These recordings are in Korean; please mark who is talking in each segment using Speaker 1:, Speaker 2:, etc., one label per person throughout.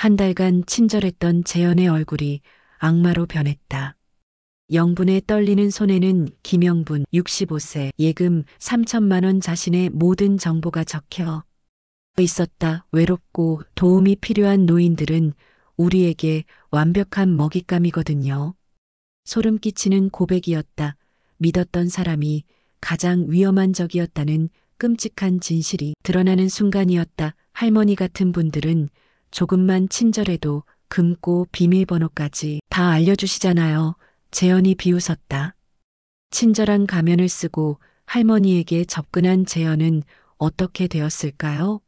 Speaker 1: 한 달간 친절했던 재현의 얼굴이 악마로 변했다. 영분의 떨리는 손에는 김영분 65세 예금 3천만 원 자신의 모든 정보가 적혀 있었다. 외롭고 도움이 필요한 노인들은 우리에게 완벽한 먹잇감이거든요. 소름 끼치는 고백이었다. 믿었던 사람이 가장 위험한 적이었다는 끔찍한 진실이 드러나는 순간이었다. 할머니 같은 분들은 조금만 친절해도 금고 비밀번호까지 다 알려주시잖아요. 재현이 비웃었다. 친절한 가면을 쓰고 할머니에게 접근한 재현은 어떻게 되었을까요?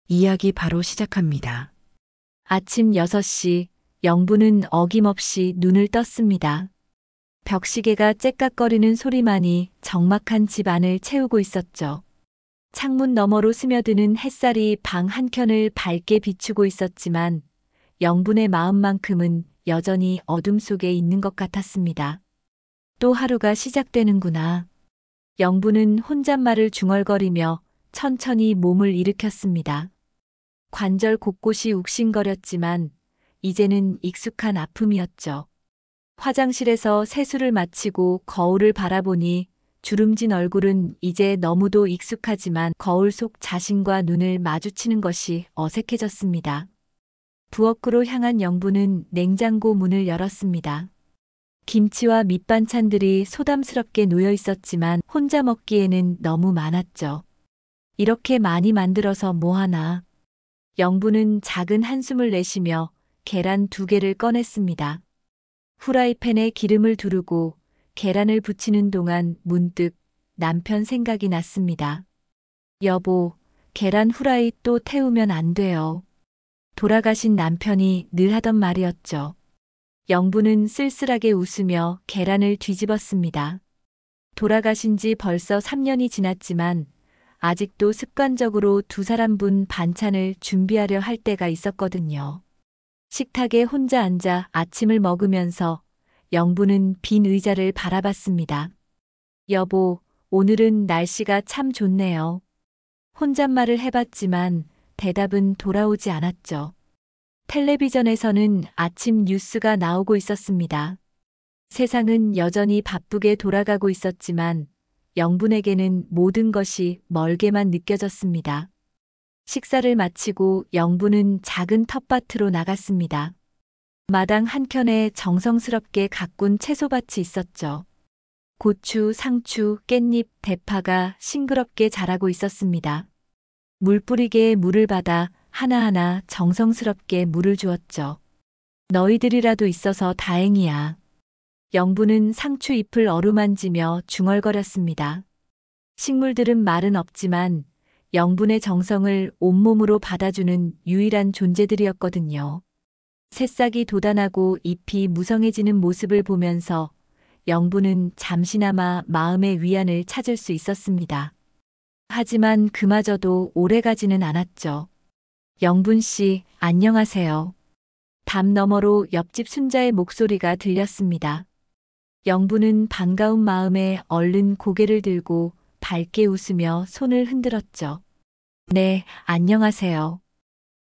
Speaker 1: 이야기 바로 시작합니다.
Speaker 2: 아침 6시 영부는 어김없이 눈을 떴습니다. 벽시계가 째깍거리는 소리만이 적막한 집 안을 채우고 있었죠. 창문 너머로 스며드는 햇살이 방 한켠을 밝게 비추고 있었지만 영분의 마음만큼은 여전히 어둠 속에 있는 것 같았습니다. 또 하루가 시작되는구나. 영부는 혼잣말을 중얼거리며 천천히 몸을 일으켰습니다. 관절 곳곳이 욱신거렸지만 이제는 익숙한 아픔이었죠. 화장실에서 세수를 마치고 거울을 바라보니 주름진 얼굴은 이제 너무도 익숙하지만 거울 속 자신과 눈을 마주치는 것이 어색해졌습니다. 부엌으로 향한 영부는 냉장고 문을 열었습니다. 김치와 밑반찬들이 소담스럽게 놓여 있었지만 혼자 먹기에는 너무 많았죠. 이렇게 많이 만들어서 뭐하나. 영부는 작은 한숨을 내쉬며 계란 2개를 꺼냈습니다. 후라이팬에 기름을 두르고 계란을 부치는 동안 문득 남편 생각이 났습니다. 여보, 계란 후라이 또 태우면 안 돼요. 돌아가신 남편이 늘 하던 말이었죠. 영부는 쓸쓸하게 웃으며 계란을 뒤집었습니다. 돌아가신 지 벌써 3년이 지났지만 아직도 습관적으로 2사람분 반찬을 준비하려 할 때가 있었거든요. 식탁에 혼자 앉아 아침을 먹으면서 영부는 빈 의자를 바라봤습니다. 여보, 오늘은 날씨가 참 좋네요. 혼잣말을 해봤지만 대답은 돌아오지 않았죠. 텔레비전에서는 아침 뉴스가 나오고 있었습니다. 세상은 여전히 바쁘게 돌아가고 있었지만 영분에게는 모든 것이 멀게만 느껴졌습니다. 식사를 마치고 영부는 작은 텃밭으로 나갔습니다. 마당 한켠에 정성스럽게 가꾼 채소밭이 있었죠. 고추, 상추, 깻잎, 대파가 싱그럽게 자라고 있었습니다. 물뿌리개에 물을 받아 하나하나 정성스럽게 물을 주었죠. 너희들이라도 있어서 다행이야. 영부는 상추 잎을 어루만지며 중얼거렸습니다. 식물들은 말은 없지만 영분의 정성을 온몸으로 받아주는 유일한 존재들이었거든요. 새싹이 돋아나고 잎이 무성해지는 모습을 보면서 영부는 잠시나마 마음의 위안을 찾을 수 있었습니다. 하지만 그마저도 오래가지는 않았죠. 영분 씨, 안녕하세요. 담 너머로 옆집 순자의 목소리가 들렸습니다. 영부는 반가운 마음에 얼른 고개를 들고 밝게 웃으며 손을 흔들었죠. 네, 안녕하세요.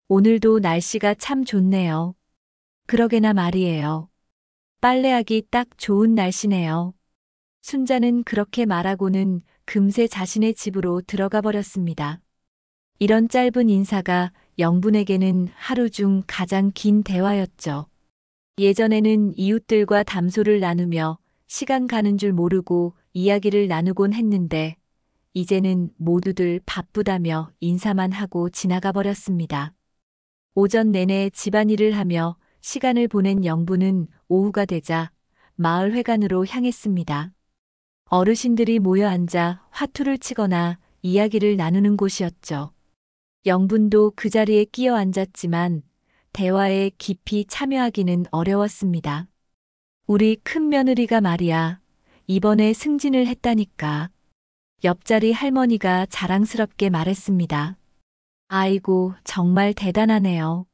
Speaker 2: 오늘도 날씨가 참 좋네요. 그러게나 말이에요. 빨래하기 딱 좋은 날씨네요. 순자는 그렇게 말하고는 금세 자신의 집으로 들어가 버렸습니다. 이런 짧은 인사가 영분에게는 하루 중 가장 긴 대화였죠. 예전에는 이웃들과 담소를 나누며 시간 가는 줄 모르고 이야기를 나누곤 했는데 이제는 모두들 바쁘다며 인사만 하고 지나가 버렸습니다. 오전 내내 집안일을 하며 시간을 보낸 영부는 오후가 되자 마을 회관으로 향했습니다. 어르신들이 모여 앉아 화투를 치거나 이야기를 나누는 곳이었죠. 영분도 그 자리에 끼어 앉았지만 대화에 깊이 참여하기는 어려웠습니다. 우리 큰 며느리가 말이야, 이번에 승진을 했다니까. 옆자리 할머니가 자랑스럽게 말했습니다. 아이고, 정말 대단하네요.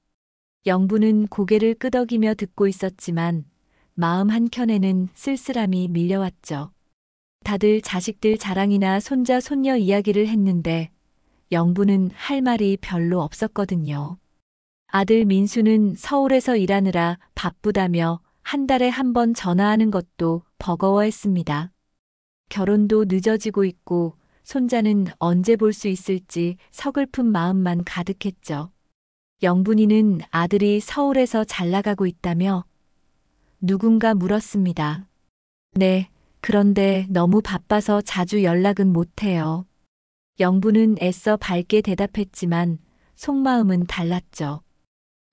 Speaker 2: 영부는 고개를 끄덕이며 듣고 있었지만 마음 한켠에는 쓸쓸함이 밀려왔죠. 다들 자식들 자랑이나 손자 손녀 이야기를 했는데 영부는 할 말이 별로 없었거든요. 아들 민수는 서울에서 일하느라 바쁘다며 한 달에 한 번 전화하는 것도 버거워했습니다. 결혼도 늦어지고 있고 손자는 언제 볼 수 있을지 서글픈 마음만 가득했죠. 영분이는 아들이 서울에서 잘 나가고 있다며 누군가 물었습니다. 네, 그런데 너무 바빠서 자주 연락은 못해요. 영분은 애써 밝게 대답했지만 속마음은 달랐죠.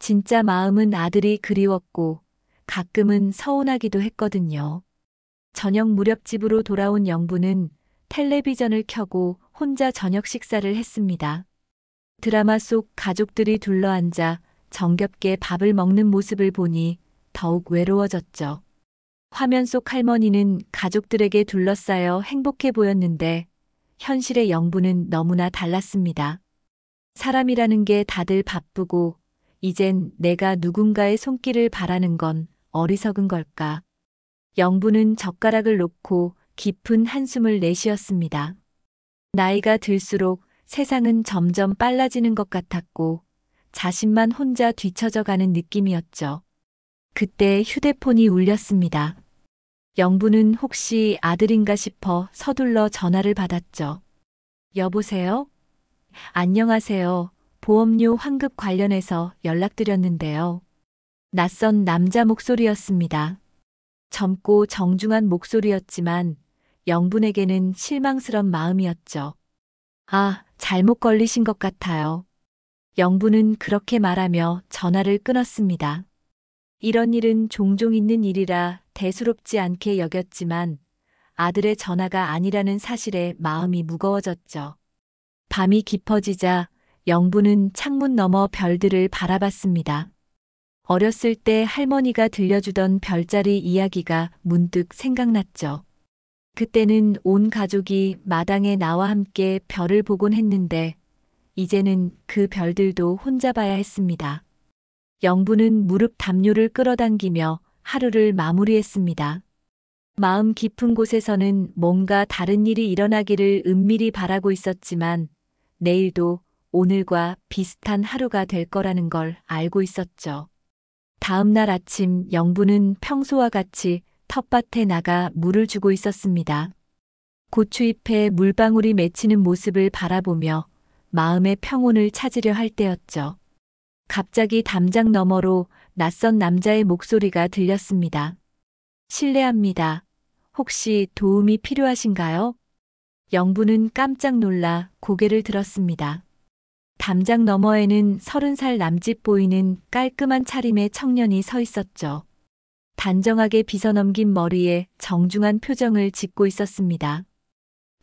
Speaker 2: 진짜 마음은 아들이 그리웠고 가끔은 서운하기도 했거든요. 저녁 무렵 집으로 돌아온 영부는 텔레비전을 켜고 혼자 저녁 식사를 했습니다. 드라마 속 가족들이 둘러앉아 정겹게 밥을 먹는 모습을 보니 더욱 외로워졌죠. 화면 속 할머니는 가족들에게 둘러싸여 행복해 보였는데 현실의 영부는 너무나 달랐습니다. 사람이라는 게 다들 바쁘고 이젠 내가 누군가의 손길을 바라는 건 어리석은 걸까. 영부는 젓가락을 놓고 깊은 한숨을 내쉬었습니다. 나이가 들수록 세상은 점점 빨라지는 것 같았고 자신만 혼자 뒤처져 가는 느낌이었죠. 그때 휴대폰이 울렸습니다. 영부는 혹시 아들인가 싶어 서둘러 전화를 받았죠. 여보세요? 안녕하세요. 보험료 환급 관련해서 연락드렸는데요. 낯선 남자 목소리였습니다. 젊고 정중한 목소리였지만 영분에게는 실망스런 마음이었죠. 아, 잘못 걸리신 것 같아요. 영분은 그렇게 말하며 전화를 끊었습니다. 이런 일은 종종 있는 일이라 대수롭지 않게 여겼지만 아들의 전화가 아니라는 사실에 마음이 무거워졌죠. 밤이 깊어지자 영부는 창문 너머 별들을 바라봤습니다. 어렸을 때 할머니가 들려주던 별자리 이야기가 문득 생각났죠. 그때는 온 가족이 마당에 나와 함께 별을 보곤 했는데 이제는 그 별들도 혼자 봐야 했습니다. 영부는 무릎 담요를 끌어당기며 하루를 마무리했습니다. 마음 깊은 곳에서는 뭔가 다른 일이 일어나기를 은밀히 바라고 있었지만 내일도 오늘과 비슷한 하루가 될 거라는 걸 알고 있었죠. 다음 날 아침 영부는 평소와 같이 텃밭에 나가 물을 주고 있었습니다. 고추잎에 물방울이 맺히는 모습을 바라보며 마음의 평온을 찾으려 할 때였죠. 갑자기 담장 너머로 낯선 남자의 목소리가 들렸습니다. 실례합니다. 혹시 도움이 필요하신가요? 영부는 깜짝 놀라 고개를 들었습니다. 담장 너머에는 30살 남짓 보이는 깔끔한 차림의 청년이 서 있었죠. 단정하게 빗어넘긴 머리에 정중한 표정을 짓고 있었습니다.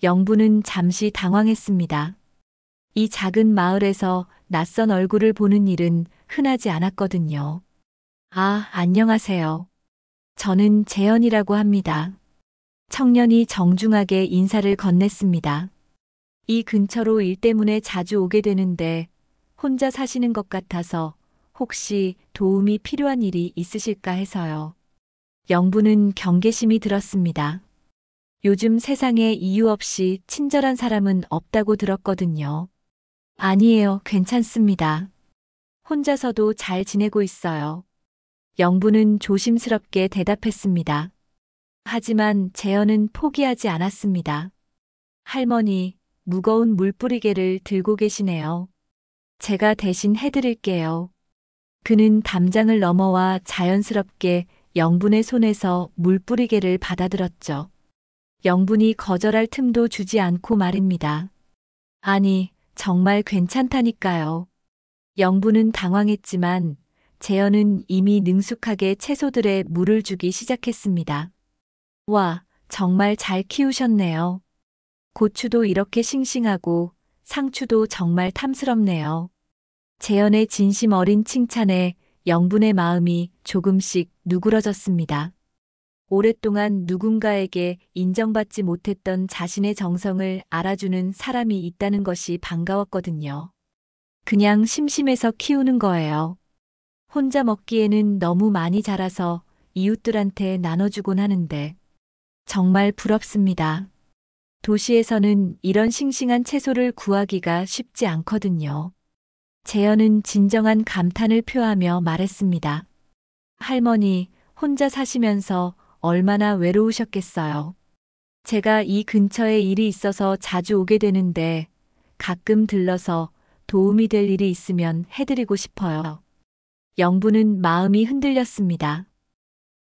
Speaker 2: 영부는 잠시 당황했습니다. 이 작은 마을에서 낯선 얼굴을 보는 일은 흔하지 않았거든요. 아, 안녕하세요. 저는 재현이라고 합니다. 청년이 정중하게 인사를 건넸습니다. 이 근처로 일 때문에 자주 오게 되는데 혼자 사시는 것 같아서 혹시 도움이 필요한 일이 있으실까 해서요. 영부는 경계심이 들었습니다. 요즘 세상에 이유 없이 친절한 사람은 없다고 들었거든요. 아니에요, 괜찮습니다. 혼자서도 잘 지내고 있어요. 영부는 조심스럽게 대답했습니다. 하지만 재현은 포기하지 않았습니다. 할머니, 무거운 물뿌리개를 들고 계시네요. 제가 대신 해드릴게요. 그는 담장을 넘어와 자연스럽게 영분의 손에서 물뿌리개를 받아들었죠. 영분이 거절할 틈도 주지 않고 말입니다. 아니, 정말 괜찮다니까요. 영분은 당황했지만 재현은 이미 능숙하게 채소들에 물을 주기 시작했습니다. 와, 정말 잘 키우셨네요. 고추도 이렇게 싱싱하고 상추도 정말 탐스럽네요. 재현의 진심 어린 칭찬에 영분의 마음이 조금씩 누그러졌습니다. 오랫동안 누군가에게 인정받지 못했던 자신의 정성을 알아주는 사람이 있다는 것이 반가웠거든요. 그냥 심심해서 키우는 거예요. 혼자 먹기에는 너무 많이 자라서 이웃들한테 나눠주곤 하는데 정말 부럽습니다. 도시에서는 이런 싱싱한 채소를 구하기가 쉽지 않거든요. 재현은 진정한 감탄을 표하며 말했습니다. 할머니, 혼자 사시면서 얼마나 외로우셨겠어요. 제가 이 근처에 일이 있어서 자주 오게 되는데 가끔 들러서 도움이 될 일이 있으면 해드리고 싶어요. 영부는 마음이 흔들렸습니다.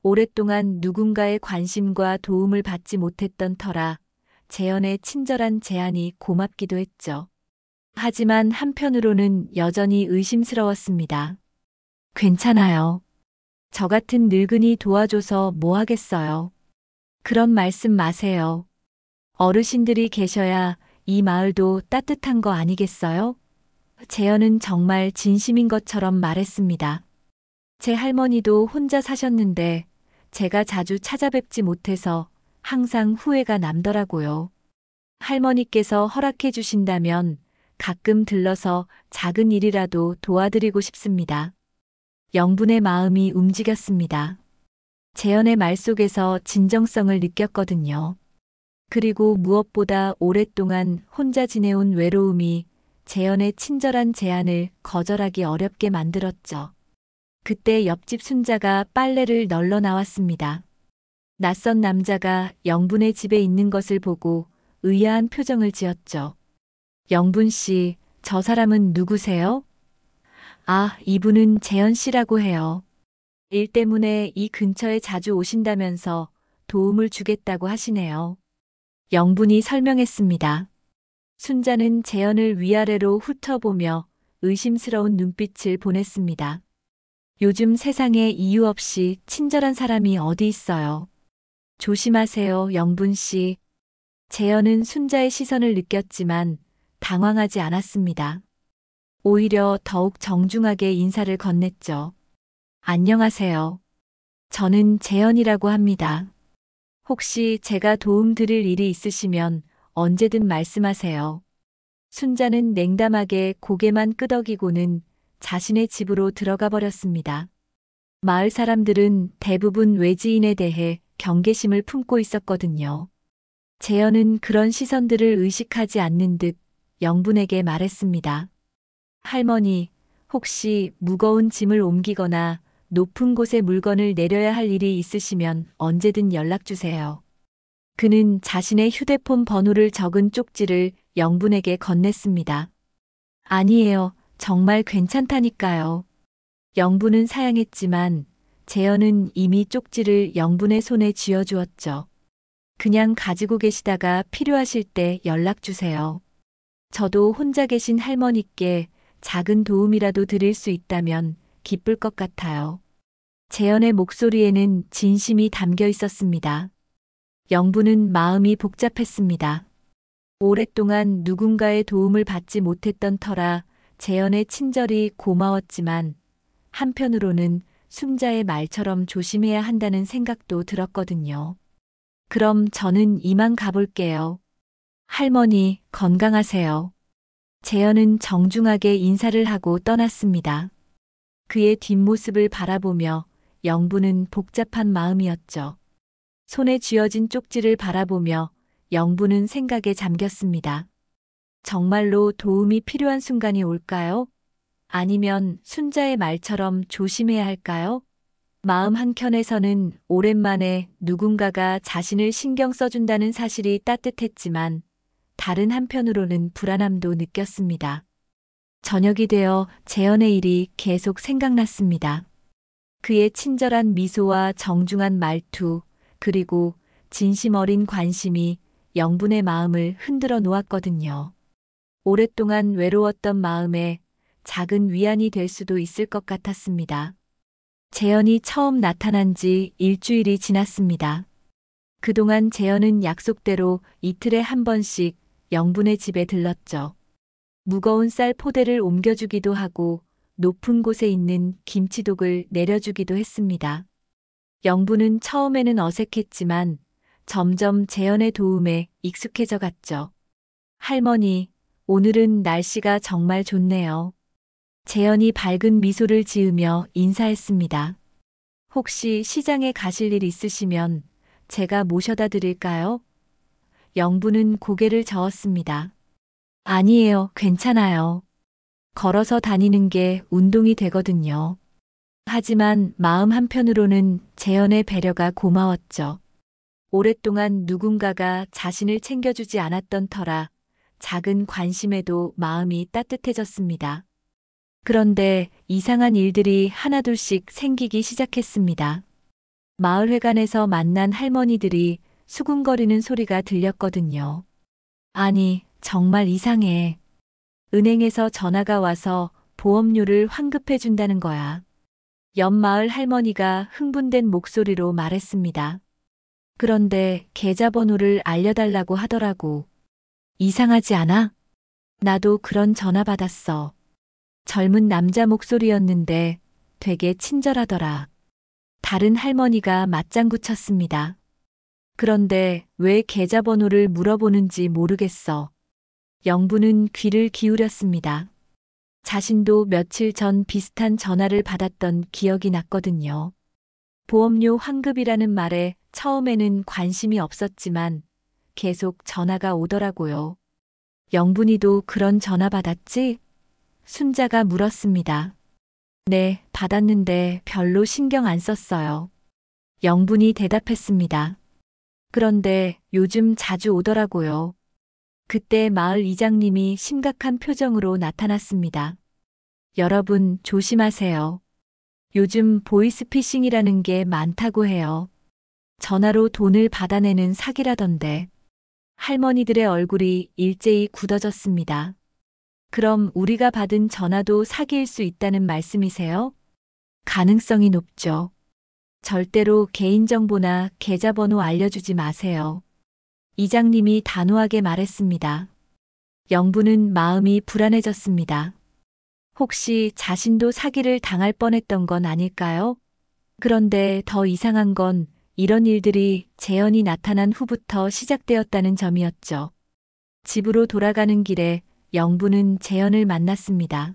Speaker 2: 오랫동안 누군가의 관심과 도움을 받지 못했던 터라 재현의 친절한 제안이 고맙기도 했죠. 하지만 한편으로는 여전히 의심스러웠습니다. 괜찮아요. 저 같은 늙은이 도와줘서 뭐 하겠어요. 그런 말씀 마세요. 어르신들이 계셔야 이 마을도 따뜻한 거 아니겠어요? 재현은 정말 진심인 것처럼 말했습니다. 제 할머니도 혼자 사셨는데 제가 자주 찾아뵙지 못해서 항상 후회가 남더라고요. 할머니께서 허락해 주신다면 가끔 들러서 작은 일이라도 도와드리고 싶습니다. 영분의 마음이 움직였습니다. 재현의 말 속에서 진정성을 느꼈거든요. 그리고 무엇보다 오랫동안 혼자 지내온 외로움이 재현의 친절한 제안을 거절하기 어렵게 만들었죠. 그때 옆집 순자가 빨래를 널러 나왔습니다. 낯선 남자가 영분의 집에 있는 것을 보고 의아한 표정을 지었죠. 영분 씨, 저 사람은 누구세요? 아, 이분은 재현 씨라고 해요. 일 때문에 이 근처에 자주 오신다면서 도움을 주겠다고 하시네요. 영분이 설명했습니다. 순자는 재현을 위아래로 훑어보며 의심스러운 눈빛을 보냈습니다. 요즘 세상에 이유 없이 친절한 사람이 어디 있어요. 조심하세요, 영분 씨. 재현은 순자의 시선을 느꼈지만 당황하지 않았습니다. 오히려 더욱 정중하게 인사를 건넸죠. 안녕하세요. 저는 재현이라고 합니다. 혹시 제가 도움드릴 일이 있으시면 언제든 말씀하세요. 순자는 냉담하게 고개만 끄덕이고는 자신의 집으로 들어가 버렸습니다. 마을 사람들은 대부분 외지인에 대해 경계심을 품고 있었거든요. 재현은 그런 시선들을 의식하지 않는 듯 영분에게 말했습니다. 할머니, 혹시 무거운 짐을 옮기거나 높은 곳에 물건을 내려야 할 일이 있으시면 언제든 연락 주세요. 그는 자신의 휴대폰 번호를 적은 쪽지를 영분에게 건넸습니다. 아니에요. 정말 괜찮다니까요. 영분은 사양했지만 재현은 이미 쪽지를 영분의 손에 쥐어주었죠. 그냥 가지고 계시다가 필요하실 때 연락 주세요. 저도 혼자 계신 할머니께 작은 도움이라도 드릴 수 있다면 기쁠 것 같아요. 재현의 목소리에는 진심이 담겨 있었습니다. 영분은 마음이 복잡했습니다. 오랫동안 누군가의 도움을 받지 못했던 터라 재현의 친절이 고마웠지만 한편으로는 순자의 말처럼 조심해야 한다는 생각도 들었거든요. 그럼 저는 이만 가볼게요. 할머니, 건강하세요. 재현은 정중하게 인사를 하고 떠났습니다. 그의 뒷모습을 바라보며 영분은 복잡한 마음이었죠. 손에 쥐어진 쪽지를 바라보며 영분은 생각에 잠겼습니다. 정말로 도움이 필요한 순간이 올까요? 아니면 순자의 말처럼 조심해야 할까요? 마음 한켠에서는 오랜만에 누군가가 자신을 신경 써준다는 사실이 따뜻했지만 다른 한편으로는 불안함도 느꼈습니다. 저녁이 되어 재현의 일이 계속 생각났습니다. 그의 친절한 미소와 정중한 말투, 그리고 진심 어린 관심이 영분의 마음을 흔들어 놓았거든요. 오랫동안 외로웠던 마음에 작은 위안이 될 수도 있을 것 같았습니다. 재현이 처음 나타난 지 일주일이 지났습니다. 그동안 재현은 약속대로 이틀에 한 번씩 영분의 집에 들렀죠. 무거운 쌀 포대를 옮겨주기도 하고 높은 곳에 있는 김치독을 내려주기도 했습니다. 영분은 처음에는 어색했지만 점점 재현의 도움에 익숙해져 갔죠. 할머니, 오늘은 날씨가 정말 좋네요. 재현이 밝은 미소를 지으며 인사했습니다. 혹시 시장에 가실 일 있으시면 제가 모셔다 드릴까요? 영분은 고개를 저었습니다. 아니에요, 괜찮아요. 걸어서 다니는 게 운동이 되거든요. 하지만 마음 한편으로는 재현의 배려가 고마웠죠. 오랫동안 누군가가 자신을 챙겨주지 않았던 터라 작은 관심에도 마음이 따뜻해졌습니다. 그런데 이상한 일들이 하나둘씩 생기기 시작했습니다. 마을회관에서 만난 할머니들이 수군거리는 소리가 들렸거든요. 아니, 정말 이상해. 은행에서 전화가 와서 보험료를 환급해 준다는 거야. 옆 마을 할머니가 흥분된 목소리로 말했습니다. 그런데 계좌번호를 알려달라고 하더라고. 이상하지 않아? 나도 그런 전화 받았어. 젊은 남자 목소리였는데 되게 친절하더라. 다른 할머니가 맞장구 쳤습니다. 그런데 왜 계좌번호를 물어보는지 모르겠어. 영부는 귀를 기울였습니다. 자신도 며칠 전 비슷한 전화를 받았던 기억이 났거든요. 보험료 환급이라는 말에 처음에는 관심이 없었지만 계속 전화가 오더라고요. 영분이도 그런 전화 받았지? 순자가 물었습니다. 네, 받았는데 별로 신경 안 썼어요. 영분이 대답했습니다. 그런데 요즘 자주 오더라고요. 그때 마을 이장님이 심각한 표정으로 나타났습니다. 여러분 조심하세요. 요즘 보이스피싱이라는 게 많다고 해요. 전화로 돈을 받아내는 사기라던데. 할머니들의 얼굴이 일제히 굳어졌습니다. 그럼 우리가 받은 전화도 사기일 수 있다는 말씀이세요? 가능성이 높죠. 절대로 개인정보나 계좌번호 알려주지 마세요. 이장님이 단호하게 말했습니다. 영부는 마음이 불안해졌습니다. 혹시 자신도 사기를 당할 뻔했던 건 아닐까요? 그런데 더 이상한 건 이런 일들이 재현이 나타난 후부터 시작되었다는 점이었죠. 집으로 돌아가는 길에 영부는 재현을 만났습니다.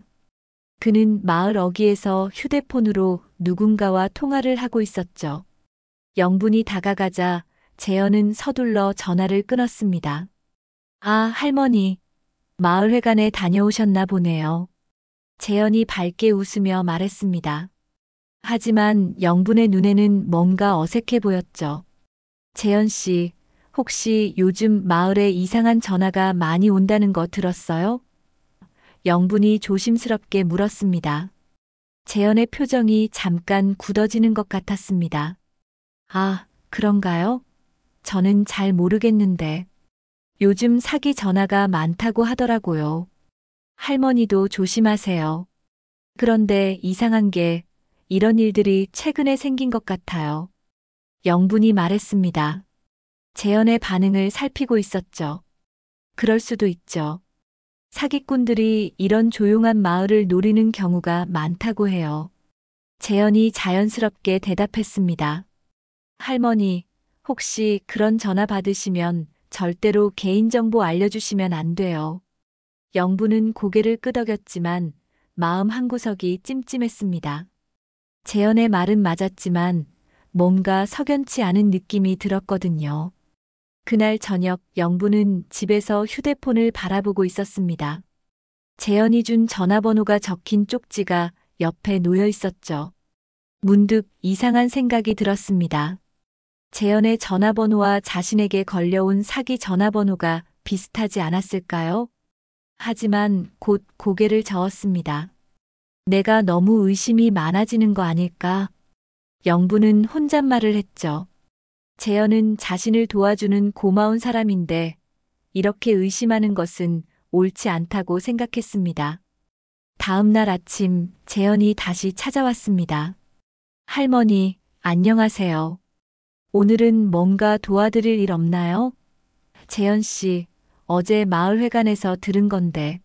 Speaker 2: 그는 마을 어귀에서 휴대폰으로 누군가와 통화를 하고 있었죠. 영분이 다가가자 재현은 서둘러 전화를 끊었습니다. 아, 할머니. 마을회관에 다녀오셨나 보네요. 재현이 밝게 웃으며 말했습니다. 하지만 영분의 눈에는 뭔가 어색해 보였죠. 재현 씨, 혹시 요즘 마을에 이상한 전화가 많이 온다는 거 들었어요? 영분이 조심스럽게 물었습니다. 재현의 표정이 잠깐 굳어지는 것 같았습니다. 아, 그런가요? 저는 잘 모르겠는데. 요즘 사기 전화가 많다고 하더라고요. 할머니도 조심하세요. 그런데 이상한 게 이런 일들이 최근에 생긴 것 같아요. 영분이 말했습니다. 재현의 반응을 살피고 있었죠. 그럴 수도 있죠. 사기꾼들이 이런 조용한 마을을 노리는 경우가 많다고 해요. 재현이 자연스럽게 대답했습니다. 할머니, 혹시 그런 전화 받으시면 절대로 개인정보 알려주시면 안 돼요. 영부는 고개를 끄덕였지만 마음 한구석이 찜찜했습니다. 재현의 말은 맞았지만 뭔가 석연치 않은 느낌이 들었거든요. 그날 저녁 영부는 집에서 휴대폰을 바라보고 있었습니다. 재현이 준 전화번호가 적힌 쪽지가 옆에 놓여 있었죠. 문득 이상한 생각이 들었습니다. 재현의 전화번호와 자신에게 걸려온 사기 전화번호가 비슷하지 않았을까요? 하지만 곧 고개를 저었습니다. 내가 너무 의심이 많아지는 거 아닐까? 영부는 혼잣말을 했죠. 재현은 자신을 도와주는 고마운 사람인데 이렇게 의심하는 것은 옳지 않다고 생각했습니다. 다음 날 아침 재현이 다시 찾아왔습니다. 할머니, 안녕하세요. 오늘은 뭔가 도와드릴 일 없나요? 재현 씨, 어제 마을회관에서 들은 건데.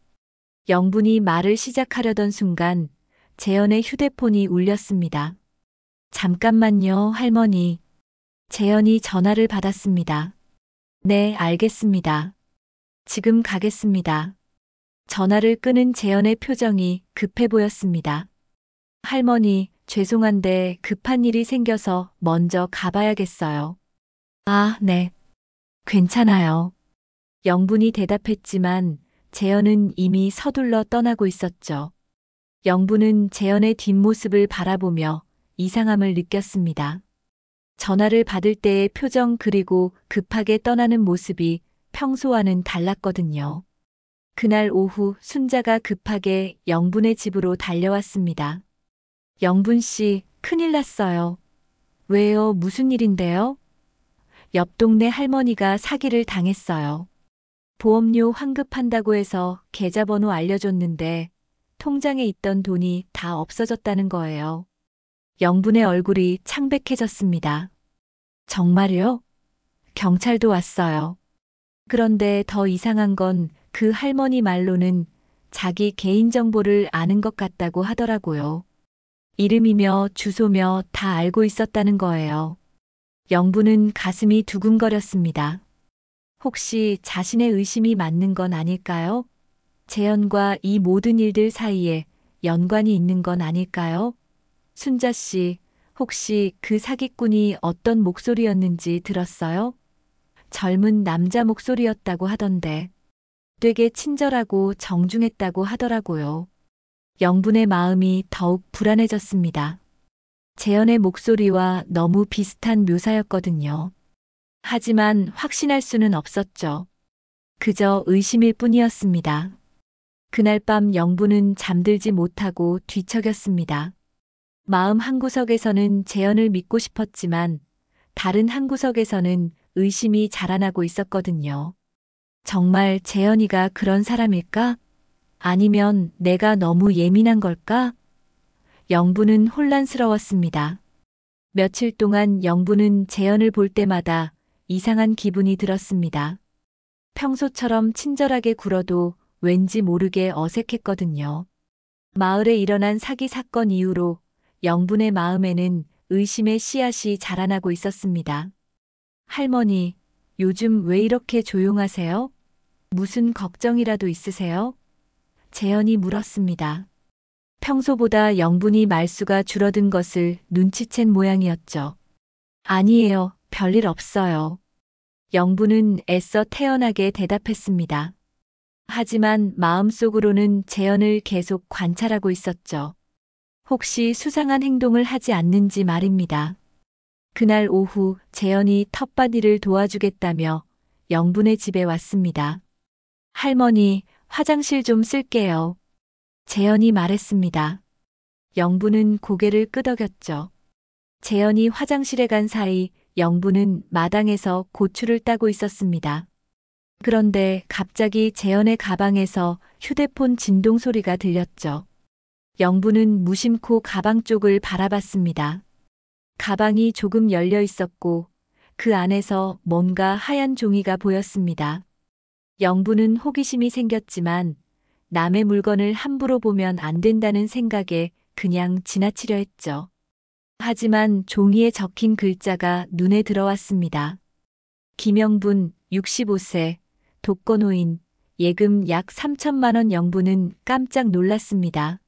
Speaker 2: 영분이 말을 시작하려던 순간 재현의 휴대폰이 울렸습니다. 잠깐만요, 할머니. 재현이 전화를 받았습니다. 네, 알겠습니다. 지금 가겠습니다. 전화를 끊은 재현의 표정이 급해 보였습니다. 할머니, 죄송한데 급한 일이 생겨서 먼저 가봐야겠어요. 아, 네. 괜찮아요. 영분이 대답했지만 재현은 이미 서둘러 떠나고 있었죠. 영부는 재현의 뒷모습을 바라보며 이상함을 느꼈습니다. 전화를 받을 때의 표정 그리고 급하게 떠나는 모습이 평소와는 달랐거든요. 그날 오후 순자가 급하게 영분의 집으로 달려왔습니다. 영분 씨, 큰일 났어요. 왜요? 무슨 일인데요? 옆 동네 할머니가 사기를 당했어요. 보험료 환급한다고 해서 계좌번호 알려줬는데 통장에 있던 돈이 다 없어졌다는 거예요. 영분의 얼굴이 창백해졌습니다. 정말요? 경찰도 왔어요. 그런데 더 이상한 건 그 할머니 말로는 자기 개인정보를 아는 것 같다고 하더라고요. 이름이며 주소며 다 알고 있었다는 거예요. 영부는 가슴이 두근거렸습니다. 혹시 자신의 의심이 맞는 건 아닐까요? 재현과 이 모든 일들 사이에 연관이 있는 건 아닐까요? 순자 씨, 혹시 그 사기꾼이 어떤 목소리였는지 들었어요? 젊은 남자 목소리였다고 하던데 되게 친절하고 정중했다고 하더라고요. 영분의 마음이 더욱 불안해졌습니다. 재현의 목소리와 너무 비슷한 묘사였거든요. 하지만 확신할 수는 없었죠. 그저 의심일 뿐이었습니다. 그날 밤 영부는 잠들지 못하고 뒤척였습니다. 마음 한구석에서는 재현을 믿고 싶었지만 다른 한구석에서는 의심이 자라나고 있었거든요. 정말 재현이가 그런 사람일까? 아니면 내가 너무 예민한 걸까? 영부는 혼란스러웠습니다. 며칠 동안 영부는 재현을 볼 때마다 이상한 기분이 들었습니다. 평소처럼 친절하게 굴어도 왠지 모르게 어색했거든요. 마을에 일어난 사기 사건 이후로 영분의 마음에는 의심의 씨앗이 자라나고 있었습니다. 할머니, 요즘 왜 이렇게 조용하세요? 무슨 걱정이라도 있으세요? 재현이 물었습니다. 평소보다 영분이 말수가 줄어든 것을 눈치챈 모양이었죠. 아니에요, 별일 없어요. 영분은 애써 태연하게 대답했습니다. 하지만 마음속으로는 재현을 계속 관찰하고 있었죠. 혹시 수상한 행동을 하지 않는지 말입니다. 그날 오후 재현이 텃밭 일을 도와주겠다며 영분의 집에 왔습니다. 할머니, 화장실 좀 쓸게요. 재현이 말했습니다. 영분은 고개를 끄덕였죠. 재현이 화장실에 간 사이 영분은 마당에서 고추를 따고 있었습니다. 그런데 갑자기 재현의 가방에서 휴대폰 진동 소리가 들렸죠. 영분은 무심코 가방 쪽을 바라봤습니다. 가방이 조금 열려 있었고 그 안에서 뭔가 하얀 종이가 보였습니다. 영분은 호기심이 생겼지만 남의 물건을 함부로 보면 안 된다는 생각에 그냥 지나치려 했죠. 하지만 종이에 적힌 글자가 눈에 들어왔습니다. 김영분, 65세, 독거노인, 예금 약 3천만 원. 영분은 깜짝 놀랐습니다.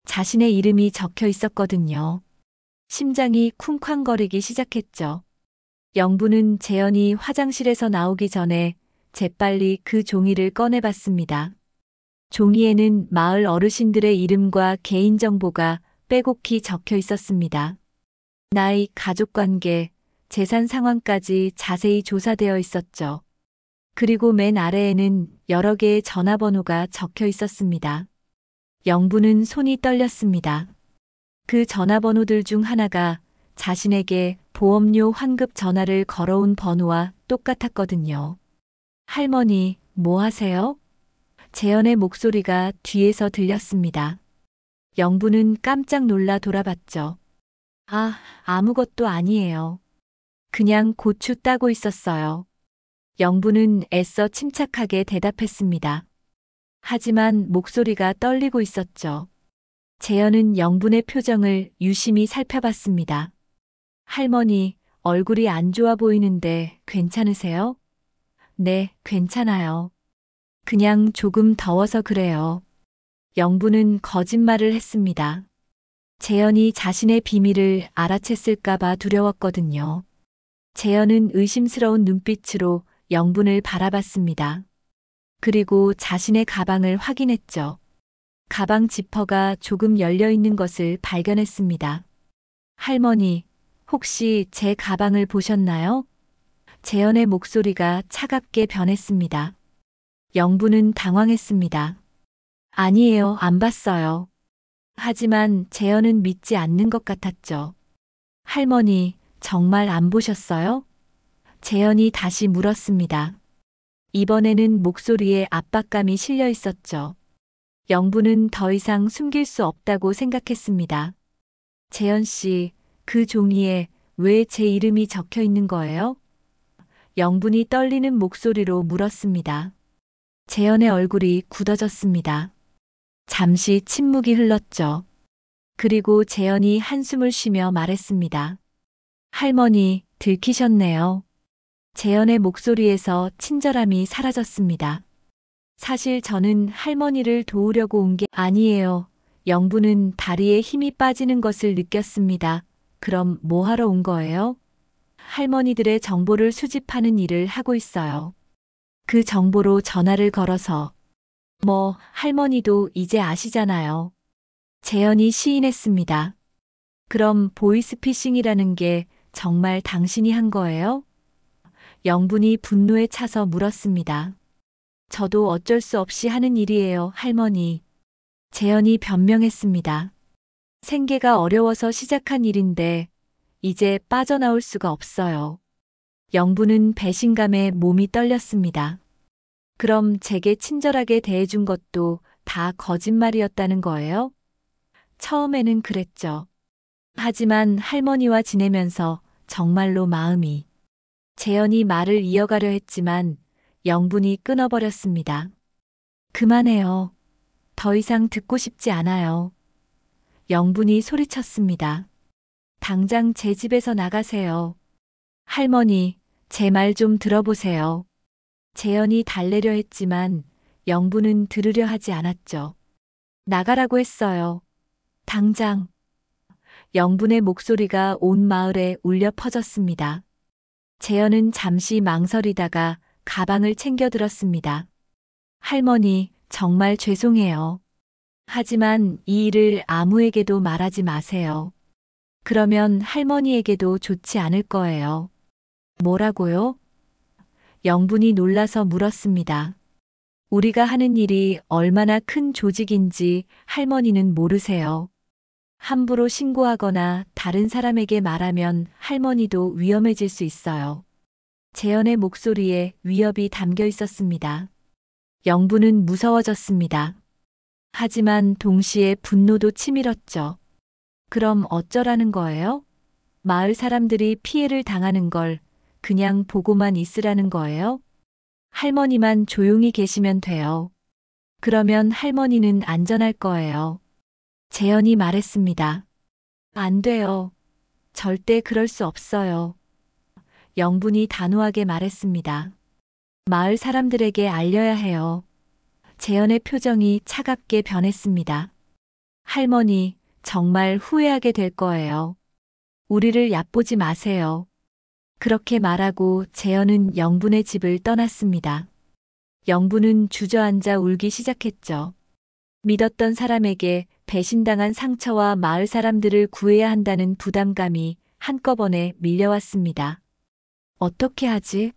Speaker 2: 자신의 이름이 적혀 있었거든요. 심장이 쿵쾅거리기 시작했죠. 영분은 재현이 화장실에서 나오기 전에 재빨리 그 종이를 꺼내봤습니다. 종이에는 마을 어르신들의 이름과 개인정보가 빼곡히 적혀 있었습니다. 나이, 가족관계, 재산 상황까지 자세히 조사되어 있었죠. 그리고 맨 아래에는 여러 개의 전화번호가 적혀 있었습니다. 영부는 손이 떨렸습니다. 그 전화번호들 중 하나가 자신에게 보험료 환급 전화를 걸어온 번호와 똑같았거든요. 할머니, 뭐 하세요? 재현의 목소리가 뒤에서 들렸습니다. 영부는 깜짝 놀라 돌아봤죠. 아, 아무것도 아니에요. 그냥 고추 따고 있었어요. 영부는 애써 침착하게 대답했습니다. 하지만 목소리가 떨리고 있었죠. 재현은 영분의 표정을 유심히 살펴봤습니다. 할머니, 얼굴이 안 좋아 보이는데 괜찮으세요? 네, 괜찮아요. 그냥 조금 더워서 그래요. 영부는 거짓말을 했습니다. 재현이 자신의 비밀을 알아챘을까봐 두려웠거든요. 재현은 의심스러운 눈빛으로 영분을 바라봤습니다. 그리고 자신의 가방을 확인했죠. 가방 지퍼가 조금 열려 있는 것을 발견했습니다. 할머니, 혹시 제 가방을 보셨나요? 재현의 목소리가 차갑게 변했습니다. 영부는 당황했습니다. 아니에요, 안 봤어요. 하지만 재현은 믿지 않는 것 같았죠. 할머니, 정말 안 보셨어요? 재현이 다시 물었습니다. 이번에는 목소리에 압박감이 실려 있었죠. 영부는 더 이상 숨길 수 없다고 생각했습니다. 재현 씨, 그 종이에 왜 제 이름이 적혀 있는 거예요? 영분이 떨리는 목소리로 물었습니다. 재현의 얼굴이 굳어졌습니다. 잠시 침묵이 흘렀죠. 그리고 재현이 한숨을 쉬며 말했습니다. 할머니, 들키셨네요. 재현의 목소리에서 친절함이 사라졌습니다. 사실 저는 할머니를 도우려고 온 게 아니에요. 영부는 다리에 힘이 빠지는 것을 느꼈습니다. 그럼 뭐 하러 온 거예요? 할머니들의 정보를 수집하는 일을 하고 있어요. 그 정보로 전화를 걸어서 할머니도 이제 아시잖아요. 재현이 시인했습니다. 그럼 보이스피싱이라는 게 정말 당신이 한 거예요? 영분이 분노에 차서 물었습니다. 저도 어쩔 수 없이 하는 일이에요, 할머니. 재현이 변명했습니다. 생계가 어려워서 시작한 일인데 이제 빠져나올 수가 없어요. 영부는 배신감에 몸이 떨렸습니다. 그럼 제게 친절하게 대해준 것도 다 거짓말이었다는 거예요? 처음에는 그랬죠. 하지만 할머니와 지내면서 정말로 마음이. 재현이 말을 이어가려 했지만 영분이 끊어버렸습니다. 그만해요. 더 이상 듣고 싶지 않아요. 영분이 소리쳤습니다. 당장 제 집에서 나가세요. 할머니, 제 말 좀 들어보세요. 재현이 달래려 했지만 영분은 들으려 하지 않았죠. 나가라고 했어요. 당장. 영분의 목소리가 온 마을에 울려 퍼졌습니다. 재현은 잠시 망설이다가 가방을 챙겨 들었습니다. 할머니, 정말 죄송해요. 하지만 이 일을 아무에게도 말하지 마세요. 그러면 할머니에게도 좋지 않을 거예요. 뭐라고요? 영분이 놀라서 물었습니다. 우리가 하는 일이 얼마나 큰 조직인지 할머니는 모르세요. 함부로 신고하거나 다른 사람에게 말하면 할머니도 위험해질 수 있어요. 재현의 목소리에 위협이 담겨 있었습니다. 영분은 무서워졌습니다. 하지만 동시에 분노도 치밀었죠. 그럼 어쩌라는 거예요? 마을 사람들이 피해를 당하는 걸 그냥 보고만 있으라는 거예요? 할머니만 조용히 계시면 돼요. 그러면 할머니는 안전할 거예요. 재현이 말했습니다. 안 돼요. 절대 그럴 수 없어요. 영분이 단호하게 말했습니다. 마을 사람들에게 알려야 해요. 재현의 표정이 차갑게 변했습니다. 할머니, 정말 후회하게 될 거예요. 우리를 얕보지 마세요. 그렇게 말하고 재현은 영분의 집을 떠났습니다. 영분은 주저앉아 울기 시작했죠. 믿었던 사람에게 배신당한 상처와 마을 사람들을 구해야 한다는 부담감이 한꺼번에 밀려왔습니다. 어떻게 하지?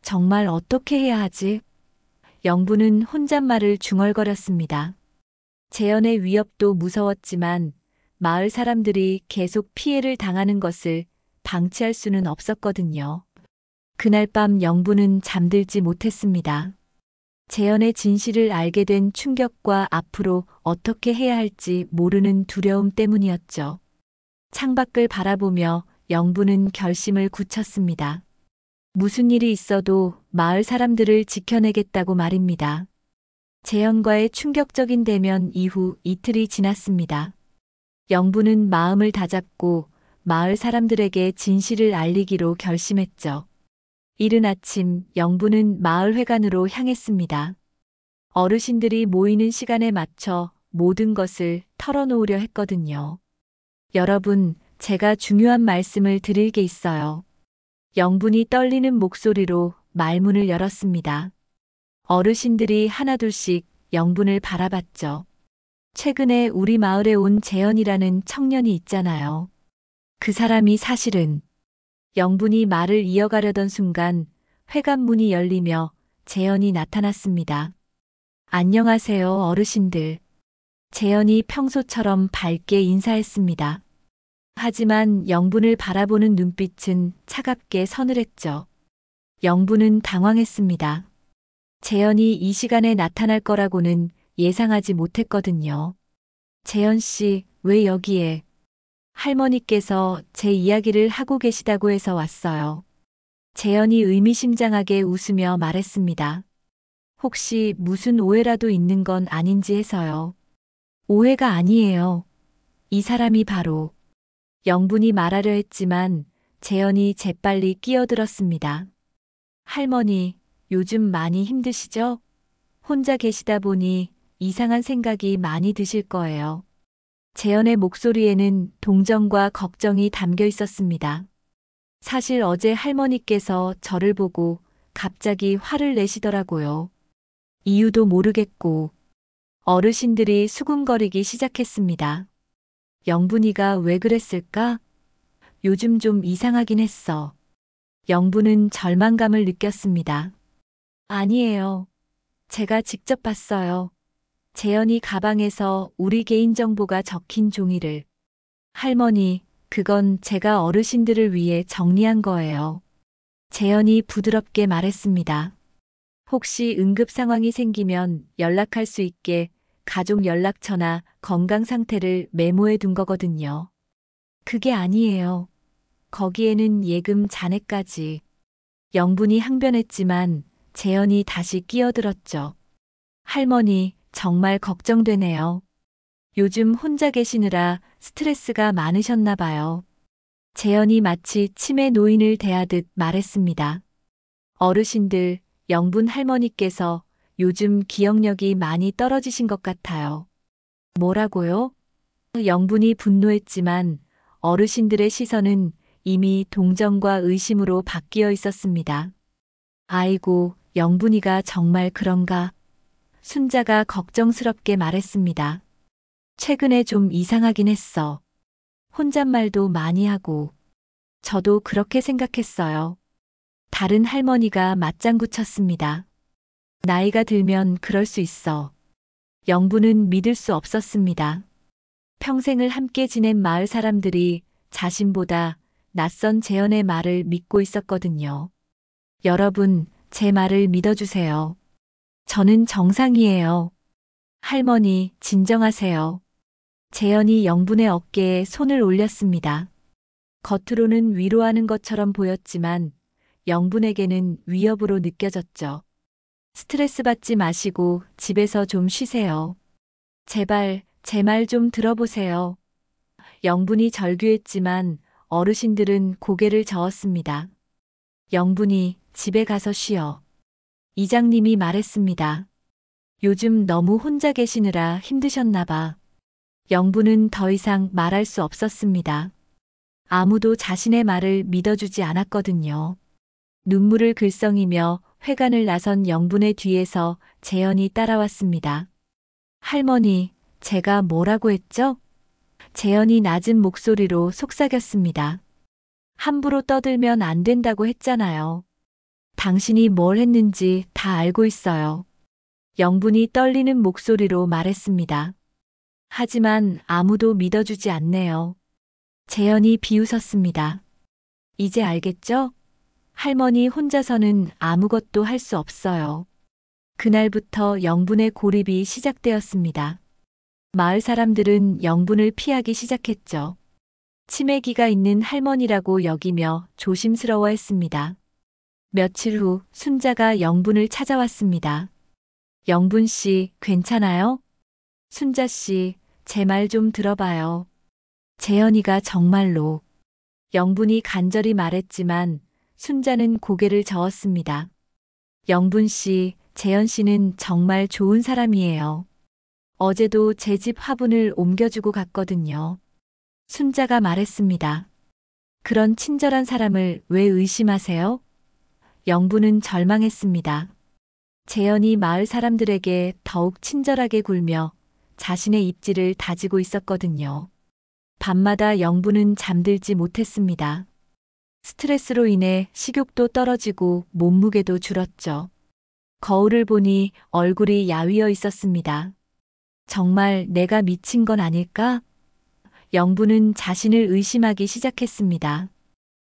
Speaker 2: 정말 어떻게 해야 하지? 영분은 혼잣말을 중얼거렸습니다. 재현의 위협도 무서웠지만 마을 사람들이 계속 피해를 당하는 것을 방치할 수는 없었거든요. 그날 밤 영분은 잠들지 못했습니다. 재현의 진실을 알게 된 충격과 앞으로 어떻게 해야 할지 모르는 두려움 때문이었죠. 창밖을 바라보며 영분은 결심을 굳혔습니다. 무슨 일이 있어도 마을 사람들을 지켜내겠다고 말입니다. 재현과의 충격적인 대면 이후 이틀이 지났습니다. 영분은 마음을 다잡고 마을 사람들에게 진실을 알리기로 결심했죠. 이른 아침 영분은 마을 회관으로 향했습니다. 어르신들이 모이는 시간에 맞춰 모든 것을 털어놓으려 했거든요. 여러분, 제가 중요한 말씀을 드릴 게 있어요. 영분이 떨리는 목소리로 말문을 열었습니다. 어르신들이 하나둘씩 영분을 바라봤죠. 최근에 우리 마을에 온 재현이라는 청년이 있잖아요. 그 사람이 사실은 영분이 말을 이어가려던 순간 회관문이 열리며 재현이 나타났습니다. 안녕하세요, 어르신들. 재현이 평소처럼 밝게 인사했습니다. 하지만 영분을 바라보는 눈빛은 차갑게 서늘했죠. 영분은 당황했습니다. 재현이 이 시간에 나타날 거라고는 예상하지 못했거든요. 재현 씨, 왜 여기에? 할머니께서 제 이야기를 하고 계시다고 해서 왔어요. 재현이 의미심장하게 웃으며 말했습니다. 혹시 무슨 오해라도 있는 건 아닌지 해서요. 오해가 아니에요. 이 사람이 바로 영분이 말하려 했지만 재현이 재빨리 끼어들었습니다. 할머니, 요즘 많이 힘드시죠? 혼자 계시다 보니 이상한 생각이 많이 드실 거예요. 재현의 목소리에는 동정과 걱정이 담겨 있었습니다. 사실 어제 할머니께서 저를 보고 갑자기 화를 내시더라고요. 이유도 모르겠고 어르신들이 수군거리기 시작했습니다. 영분이가 왜 그랬을까? 요즘 좀 이상하긴 했어. 영분은 절망감을 느꼈습니다. 아니에요. 제가 직접 봤어요. 재현이 가방에서 우리 개인정보가 적힌 종이를. 할머니, 그건 제가 어르신들을 위해 정리한 거예요. 재현이 부드럽게 말했습니다. 혹시 응급 상황이 생기면 연락할 수 있게 가족 연락처나 건강 상태를 메모해 둔 거거든요. 그게 아니에요. 거기에는 예금 잔액까지. 영분이 항변했지만 재현이 다시 끼어들었죠. 할머니, 정말 걱정되네요. 요즘 혼자 계시느라 스트레스가 많으셨나 봐요. 재현이 마치 치매 노인을 대하듯 말했습니다. 어르신들, 영분 할머니께서 요즘 기억력이 많이 떨어지신 것 같아요. 뭐라고요? 영분이 분노했지만 어르신들의 시선은 이미 동정과 의심으로 바뀌어 있었습니다. 아이고, 영분이가 정말 그런가? 순자가 걱정스럽게 말했습니다. 최근에 좀 이상하긴 했어. 혼잣말도 많이 하고. 저도 그렇게 생각했어요. 다른 할머니가 맞장구 쳤습니다. 나이가 들면 그럴 수 있어. 영분은 믿을 수 없었습니다. 평생을 함께 지낸 마을 사람들이 자신보다 낯선 재현의 말을 믿고 있었거든요. 여러분, 제 말을 믿어주세요. 저는 정상이에요. 할머니, 진정하세요. 재현이 영분의 어깨에 손을 올렸습니다. 겉으로는 위로하는 것처럼 보였지만 영분에게는 위협으로 느껴졌죠. 스트레스 받지 마시고 집에서 좀 쉬세요. 제발 제 말 좀 들어보세요. 영분이 절규했지만 어르신들은 고개를 저었습니다. 영분이 집에 가서 쉬어. 이장님이 말했습니다. 요즘 너무 혼자 계시느라 힘드셨나 봐. 영분은 더 이상 말할 수 없었습니다. 아무도 자신의 말을 믿어주지 않았거든요. 눈물을 글썽이며 회관을 나선 영분의 뒤에서 재현이 따라왔습니다. 할머니, 제가 뭐라고 했죠? 재현이 낮은 목소리로 속삭였습니다. 함부로 떠들면 안 된다고 했잖아요. 당신이 뭘 했는지 다 알고 있어요. 영분이 떨리는 목소리로 말했습니다. 하지만 아무도 믿어주지 않네요. 재현이 비웃었습니다. 이제 알겠죠? 할머니 혼자서는 아무것도 할 수 없어요. 그날부터 영분의 고립이 시작되었습니다. 마을 사람들은 영분을 피하기 시작했죠. 치매기가 있는 할머니라고 여기며 조심스러워했습니다. 며칠 후 순자가 영분을 찾아왔습니다. 영분 씨, 괜찮아요? 순자 씨, 제 말 좀 들어봐요. 재현이가 정말로. 영분이 간절히 말했지만 순자는 고개를 저었습니다. 영분 씨, 재현 씨는 정말 좋은 사람이에요. 어제도 제 집 화분을 옮겨주고 갔거든요. 순자가 말했습니다. 그런 친절한 사람을 왜 의심하세요? 영분은 절망했습니다. 재현이 마을 사람들에게 더욱 친절하게 굴며 자신의 입지를 다지고 있었거든요. 밤마다 영부는 잠들지 못했습니다. 스트레스로 인해 식욕도 떨어지고 몸무게도 줄었죠. 거울을 보니 얼굴이 야위어 있었습니다. 정말 내가 미친 건 아닐까? 영부는 자신을 의심하기 시작했습니다.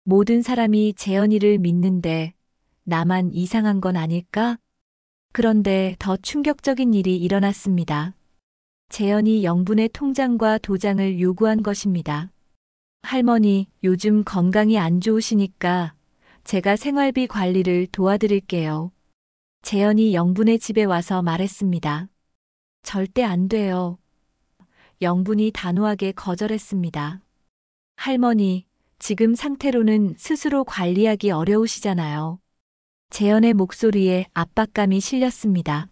Speaker 2: 모든 사람이 재현이를 믿는데 나만 이상한 건 아닐까? 그런데 더 충격적인 일이 일어났습니다. 재현이 영분의 통장과 도장을 요구한 것입니다. 할머니, 요즘 건강이 안 좋으시니까 제가 생활비 관리를 도와드릴게요. 재현이 영분의 집에 와서 말했습니다. 절대 안 돼요. 영분이 단호하게 거절했습니다. 할머니, 지금 상태로는 스스로 관리하기 어려우시잖아요. 재현의 목소리에 압박감이 실렸습니다.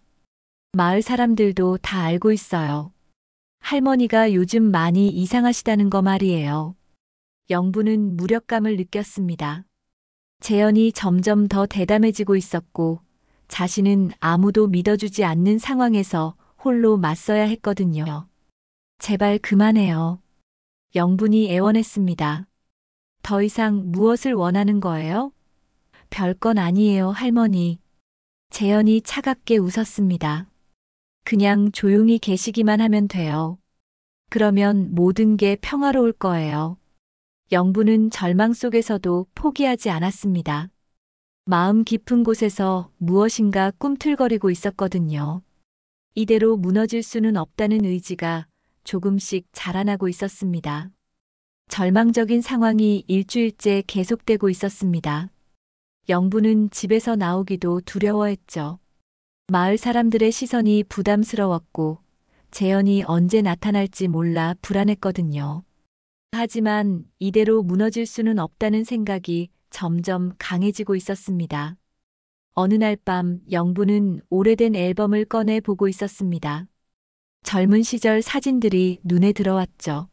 Speaker 2: 마을 사람들도 다 알고 있어요. 할머니가 요즘 많이 이상하시다는 거 말이에요. 영부는 무력감을 느꼈습니다. 재현이 점점 더 대담해지고 있었고 자신은 아무도 믿어주지 않는 상황에서 홀로 맞서야 했거든요. 제발 그만해요. 영분이 애원했습니다. 더 이상 무엇을 원하는 거예요? 별건 아니에요, 할머니. 재현이 차갑게 웃었습니다. 그냥 조용히 계시기만 하면 돼요. 그러면 모든 게 평화로울 거예요. 영부는 절망 속에서도 포기하지 않았습니다. 마음 깊은 곳에서 무엇인가 꿈틀거리고 있었거든요. 이대로 무너질 수는 없다는 의지가 조금씩 자라나고 있었습니다. 절망적인 상황이 일주일째 계속되고 있었습니다. 영부는 집에서 나오기도 두려워했죠. 마을 사람들의 시선이 부담스러웠고 재현이 언제 나타날지 몰라 불안했거든요. 하지만 이대로 무너질 수는 없다는 생각이 점점 강해지고 있었습니다. 어느 날 밤 영부는 오래된 앨범을 꺼내 보고 있었습니다. 젊은 시절 사진들이 눈에 들어왔죠.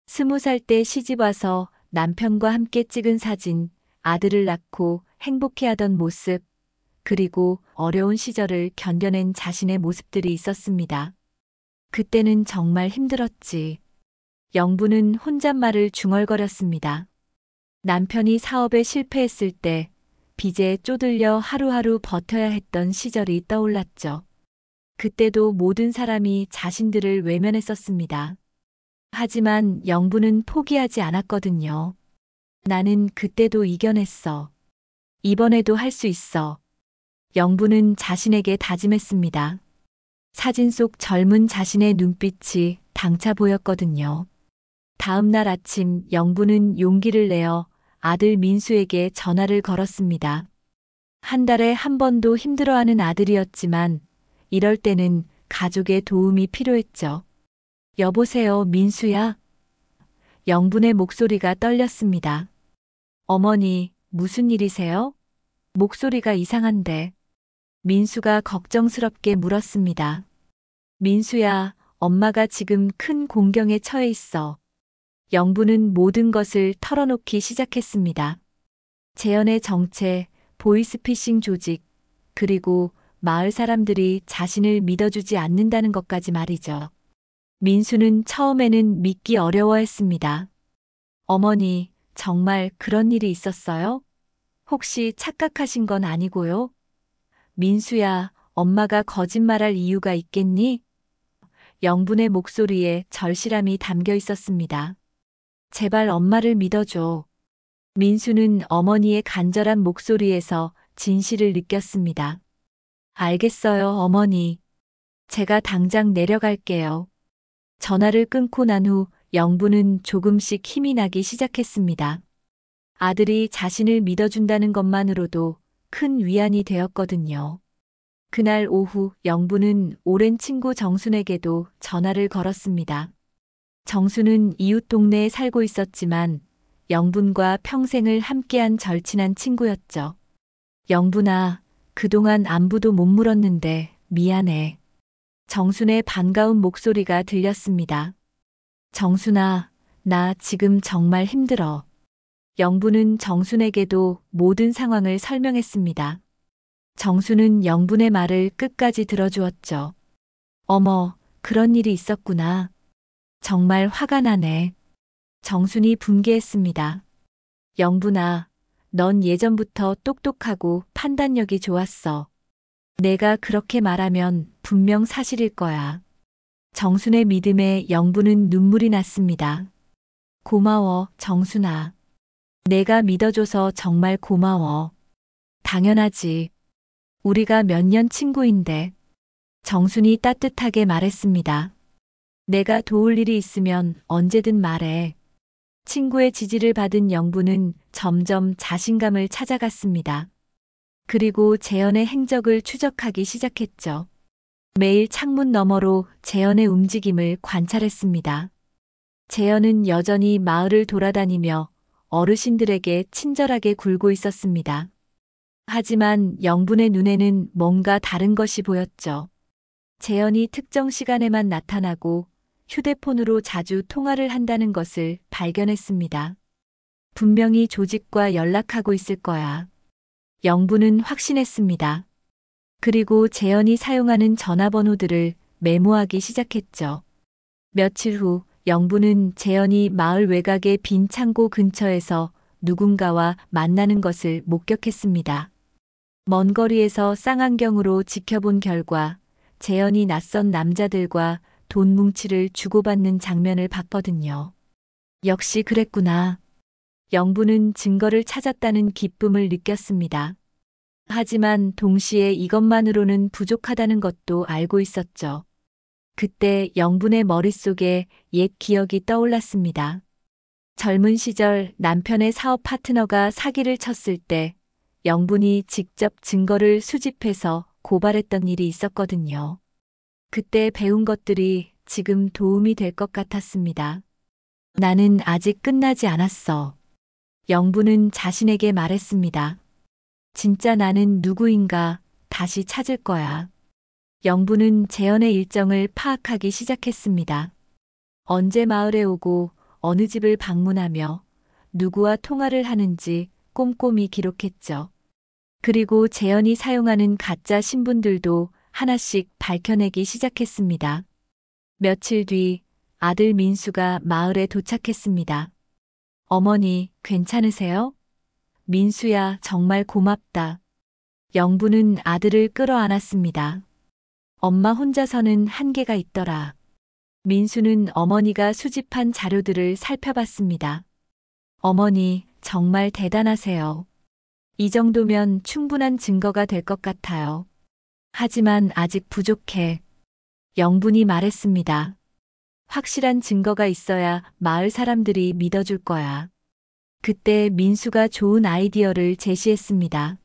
Speaker 2: 20살 때 시집 와서 남편과 함께 찍은 사진, 아들을 낳고 행복해하던 모습, 그리고 어려운 시절을 견뎌낸 자신의 모습들이 있었습니다. 그때는 정말 힘들었지. 영부는 혼잣말을 중얼거렸습니다. 남편이 사업에 실패했을 때 빚에 쪼들려 하루하루 버텨야 했던 시절이 떠올랐죠. 그때도 모든 사람이 자신들을 외면했었습니다. 하지만 영부는 포기하지 않았거든요. 나는 그때도 이겨냈어. 이번에도 할 수 있어. 영부는 자신에게 다짐했습니다. 사진 속 젊은 자신의 눈빛이 당차 보였거든요. 다음 날 아침 영부는 용기를 내어 아들 민수에게 전화를 걸었습니다. 한 달에 한 번도 힘들어하는 아들이었지만 이럴 때는 가족의 도움이 필요했죠. 여보세요, 민수야? 영분의 목소리가 떨렸습니다. 어머니, 무슨 일이세요? 목소리가 이상한데. 민수가 걱정스럽게 물었습니다. 민수야, 엄마가 지금 큰 공경에 처해 있어. 영부는 모든 것을 털어놓기 시작했습니다. 재현의 정체, 보이스피싱 조직, 그리고 마을 사람들이 자신을 믿어주지 않는다는 것까지 말이죠. 민수는 처음에는 믿기 어려워했습니다. 어머니, 정말 그런 일이 있었어요? 혹시 착각하신 건 아니고요? 민수야, 엄마가 거짓말할 이유가 있겠니? 영분의 목소리에 절실함이 담겨 있었습니다. 제발 엄마를 믿어줘. 민수는 어머니의 간절한 목소리에서 진실을 느꼈습니다. 알겠어요, 어머니. 제가 당장 내려갈게요. 전화를 끊고 난 후 영부는 조금씩 힘이 나기 시작했습니다. 아들이 자신을 믿어준다는 것만으로도 큰 위안이 되었거든요. 그날 오후 영부는 오랜 친구 정순에게도 전화를 걸었습니다. 정순은 이웃 동네에 살고 있었지만 영분과 평생을 함께한 절친한 친구였죠. 영분아, 그동안 안부도 못 물었는데 미안해. 정순의 반가운 목소리가 들렸습니다. 정순아, 나 지금 정말 힘들어. 영부는 정순에게도 모든 상황을 설명했습니다. 정수는 영분의 말을 끝까지 들어주었죠. 어머, 그런 일이 있었구나. 정말 화가 나네. 정순이 분개했습니다. 영분아, 넌 예전부터 똑똑하고 판단력이 좋았어. 내가 그렇게 말하면 분명 사실일 거야. 정순의 믿음에 영분은 눈물이 났습니다. 고마워, 정순아. 내가 믿어줘서 정말 고마워. 당연하지. 우리가 몇 년 친구인데. 정순이 따뜻하게 말했습니다. 내가 도울 일이 있으면 언제든 말해. 친구의 지지를 받은 영분은 점점 자신감을 찾아갔습니다. 그리고 재현의 행적을 추적하기 시작했죠. 매일 창문 너머로 재현의 움직임을 관찰했습니다. 재현은 여전히 마을을 돌아다니며 어르신들에게 친절하게 굴고 있었습니다. 하지만 영분의 눈에는 뭔가 다른 것이 보였죠. 재현이 특정 시간에만 나타나고 휴대폰으로 자주 통화를 한다는 것을 발견했습니다. 분명히 조직과 연락하고 있을 거야. 영분은 확신했습니다. 그리고 재현이 사용하는 전화번호들을 메모하기 시작했죠. 며칠 후 영분은 재현이 마을 외곽의 빈 창고 근처에서 누군가와 만나는 것을 목격했습니다. 먼 거리에서 쌍안경으로 지켜본 결과 재현이 낯선 남자들과 돈 뭉치를 주고받는 장면을 봤거든요. 역시 그랬구나. 영분은 증거를 찾았다는 기쁨을 느꼈습니다. 하지만 동시에 이것만으로는 부족하다는 것도 알고 있었죠. 그때 영분의 머릿속에 옛 기억이 떠올랐습니다. 젊은 시절 남편의 사업 파트너가 사기를 쳤을 때 영분이 직접 증거를 수집해서 고발했던 일이 있었거든요. 그때 배운 것들이 지금 도움이 될 것 같았습니다. 나는 아직 끝나지 않았어. 영분은 자신에게 말했습니다. 진짜 나는 누구인가 다시 찾을 거야. 영분은 재현의 일정을 파악하기 시작했습니다. 언제 마을에 오고 어느 집을 방문하며 누구와 통화를 하는지 꼼꼼히 기록했죠. 그리고 재현이 사용하는 가짜 신분들도 하나씩 밝혀내기 시작했습니다. 며칠 뒤 아들 민수가 마을에 도착했습니다. 어머니, 괜찮으세요? 민수야, 정말 고맙다. 영분은 아들을 끌어안았습니다. 엄마 혼자서는 한계가 있더라. 민수는 어머니가 수집한 자료들을 살펴봤습니다. 어머니, 정말 대단하세요. 이 정도면 충분한 증거가 될 것 같아요. 하지만 아직 부족해. 영분이 말했습니다. 확실한 증거가 있어야 마을 사람들이 믿어줄 거야. 그때 민수가 좋은 아이디어를 제시했습니다.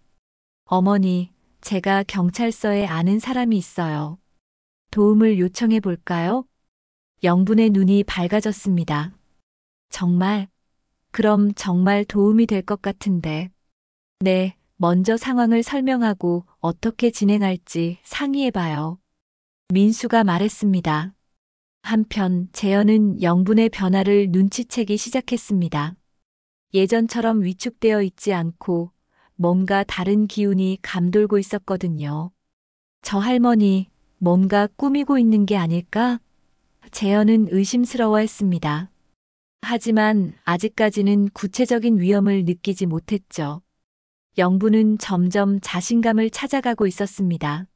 Speaker 2: 어머니, 제가 경찰서에 아는 사람이 있어요. 도움을 요청해 볼까요? 영분의 눈이 밝아졌습니다. 정말? 그럼 정말 도움이 될 것 같은데. 네, 먼저 상황을 설명하고 어떻게 진행할지 상의해봐요. 민수가 말했습니다. 한편 재현은 영분의 변화를 눈치채기 시작했습니다. 예전처럼 위축되어 있지 않고 뭔가 다른 기운이 감돌고 있었거든요. 저 할머니, 뭔가 꾸미고 있는 게 아닐까? 재현은 의심스러워했습니다. 하지만 아직까지는 구체적인 위험을 느끼지 못했죠. 영분은 점점 자신감을 찾아가고 있었습니다.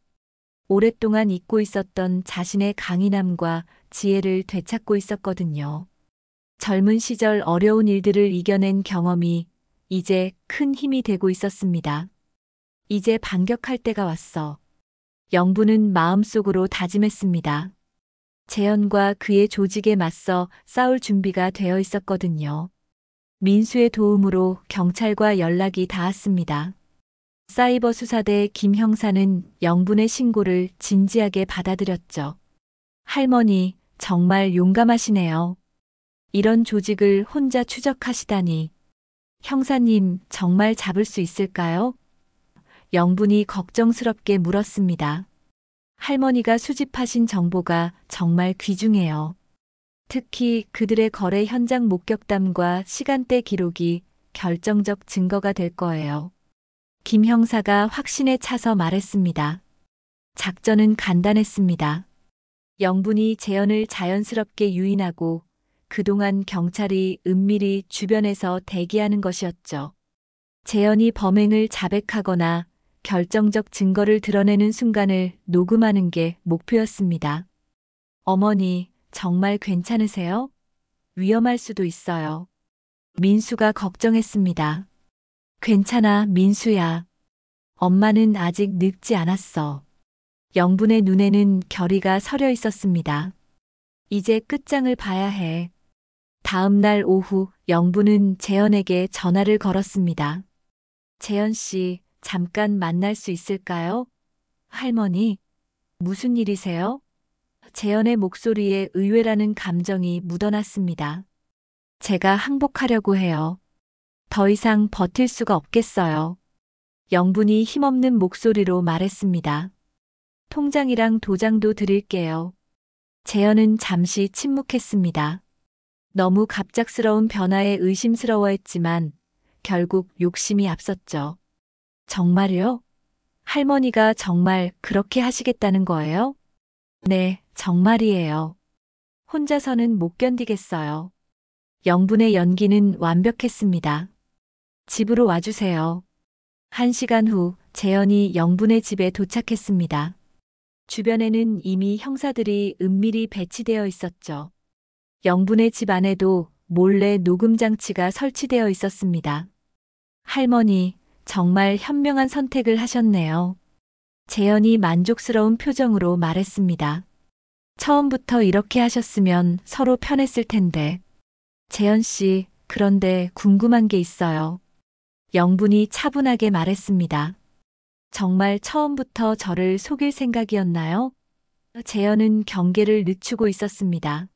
Speaker 2: 오랫동안 잊고 있었던 자신의 강인함과 지혜를 되찾고 있었거든요. 젊은 시절 어려운 일들을 이겨낸 경험이 이제 큰 힘이 되고 있었습니다. 이제 반격할 때가 왔어. 영분은 마음속으로 다짐했습니다. 재현과 그의 조직에 맞서 싸울 준비가 되어 있었거든요. 민수의 도움으로 경찰과 연락이 닿았습니다. 사이버 수사대 김 형사는 영분의 신고를 진지하게 받아들였죠. 할머니, 정말 용감하시네요. 이런 조직을 혼자 추적하시다니. 형사님, 정말 잡을 수 있을까요? 영분이 걱정스럽게 물었습니다. 할머니가 수집하신 정보가 정말 귀중해요. 특히 그들의 거래 현장 목격담과 시간대 기록이 결정적 증거가 될 거예요. 김 형사가 확신에 차서 말했습니다. 작전은 간단했습니다. 영분이 재현을 자연스럽게 유인하고 그동안 경찰이 은밀히 주변에서 대기하는 것이었죠. 재현이 범행을 자백하거나 결정적 증거를 드러내는 순간을 녹음하는 게 목표였습니다. 어머니, 정말 괜찮으세요? 위험할 수도 있어요. 민수가 걱정했습니다. 괜찮아, 민수야. 엄마는 아직 늙지 않았어. 영분의 눈에는 결의가 서려 있었습니다. 이제 끝장을 봐야 해. 다음 날 오후 영분은 재현에게 전화를 걸었습니다. 재현 씨, 잠깐 만날 수 있을까요? 할머니, 무슨 일이세요? 재현의 목소리에 의외라는 감정이 묻어났습니다. 제가 항복하려고 해요. 더 이상 버틸 수가 없겠어요. 영분이 힘없는 목소리로 말했습니다. 통장이랑 도장도 드릴게요. 재현은 잠시 침묵했습니다. 너무 갑작스러운 변화에 의심스러워했지만 결국 욕심이 앞섰죠. 정말요? 할머니가 정말 그렇게 하시겠다는 거예요? 네, 정말이에요. 혼자서는 못 견디겠어요. 영분의 연기는 완벽했습니다. 집으로 와주세요. 1시간 후 재현이 영분의 집에 도착했습니다. 주변에는 이미 형사들이 은밀히 배치되어 있었죠. 영분의 집 안에도 몰래 녹음 장치가 설치되어 있었습니다. 할머니, 정말 현명한 선택을 하셨네요. 재현이 만족스러운 표정으로 말했습니다. 처음부터 이렇게 하셨으면 서로 편했을 텐데. 재현 씨, 그런데 궁금한 게 있어요. 영분이 차분하게 말했습니다. 정말 처음부터 저를 속일 생각이었나요? 재현은 경계를 늦추고 있었습니다.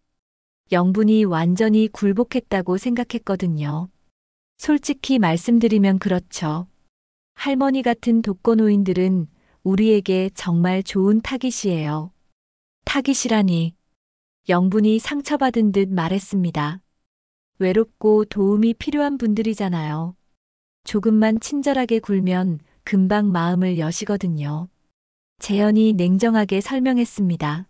Speaker 2: 영분이 완전히 굴복했다고 생각했거든요. 솔직히 말씀드리면 그렇죠. 할머니 같은 독거노인들은 우리에게 정말 좋은 타깃이에요. 타깃이라니. 영분이 상처받은 듯 말했습니다. 외롭고 도움이 필요한 분들이잖아요. 조금만 친절하게 굴면 금방 마음을 여시거든요. 재현이 냉정하게 설명했습니다.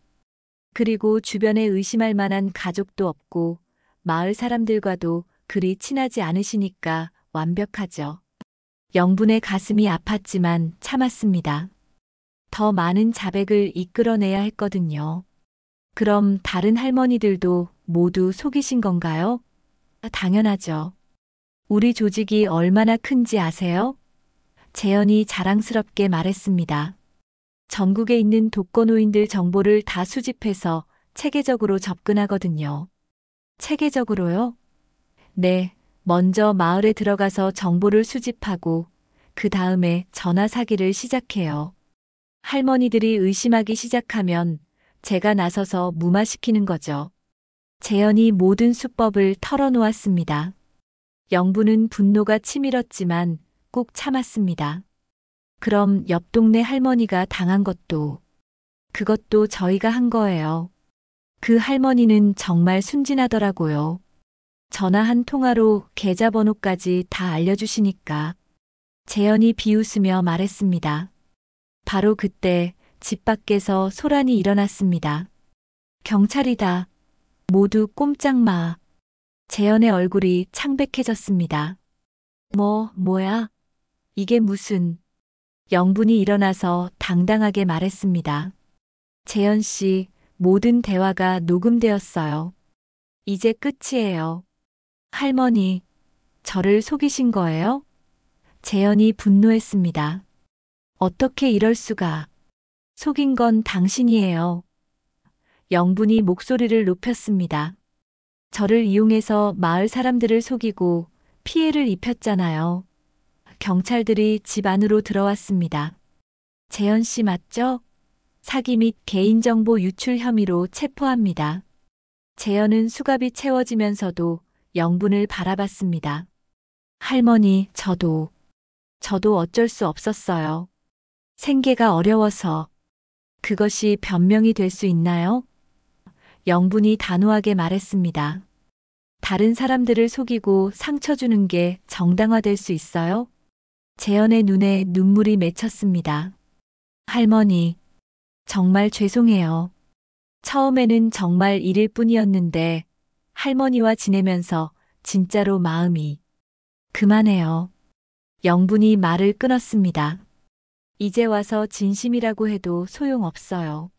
Speaker 2: 그리고 주변에 의심할 만한 가족도 없고 마을 사람들과도 그리 친하지 않으시니까 완벽하죠. 영분의 가슴이 아팠지만 참았습니다. 더 많은 자백을 이끌어내야 했거든요. 그럼 다른 할머니들도 모두 속이신 건가요? 당연하죠. 우리 조직이 얼마나 큰지 아세요? 재현이 자랑스럽게 말했습니다. 전국에 있는 독거노인들 정보를 다 수집해서 체계적으로 접근하거든요. 체계적으로요? 네, 먼저 마을에 들어가서 정보를 수집하고 그 다음에 전화 사기를 시작해요. 할머니들이 의심하기 시작하면 제가 나서서 무마시키는 거죠. 재현이 모든 수법을 털어놓았습니다. 영분은 분노가 치밀었지만 꾹 참았습니다. 그럼 옆 동네 할머니가 당한 것도, 그것도 저희가 한 거예요. 그 할머니는 정말 순진하더라고요. 전화 한 통화로 계좌번호까지 다 알려주시니까. 재현이 비웃으며 말했습니다. 바로 그때 집 밖에서 소란이 일어났습니다. 경찰이다. 모두 꼼짝 마. 재현의 얼굴이 창백해졌습니다. 뭐야? 이게 무슨... 영분이 일어나서 당당하게 말했습니다. 재현 씨, 모든 대화가 녹음되었어요. 이제 끝이에요. 할머니, 저를 속이신 거예요? 재현이 분노했습니다. 어떻게 이럴 수가. 속인 건 당신이에요. 영분이 목소리를 높였습니다. 저를 이용해서 마을 사람들을 속이고 피해를 입혔잖아요. 경찰들이 집 안으로 들어왔습니다. 재현 씨 맞죠? 사기 및 개인정보 유출 혐의로 체포합니다. 재현은 수갑이 채워지면서도 영분을 바라봤습니다. 할머니, 저도 어쩔 수 없었어요. 생계가 어려워서. 그것이 변명이 될 수 있나요? 영분이 단호하게 말했습니다. 다른 사람들을 속이고 상처 주는 게 정당화될 수 있어요? 재현의 눈에 눈물이 맺혔습니다. 할머니, 정말 죄송해요. 처음에는 정말 일일 뿐이었는데 할머니와 지내면서 진짜로 마음이 그만해요. 영분이 말을 끊었습니다. 이제 와서 진심이라고 해도 소용없어요.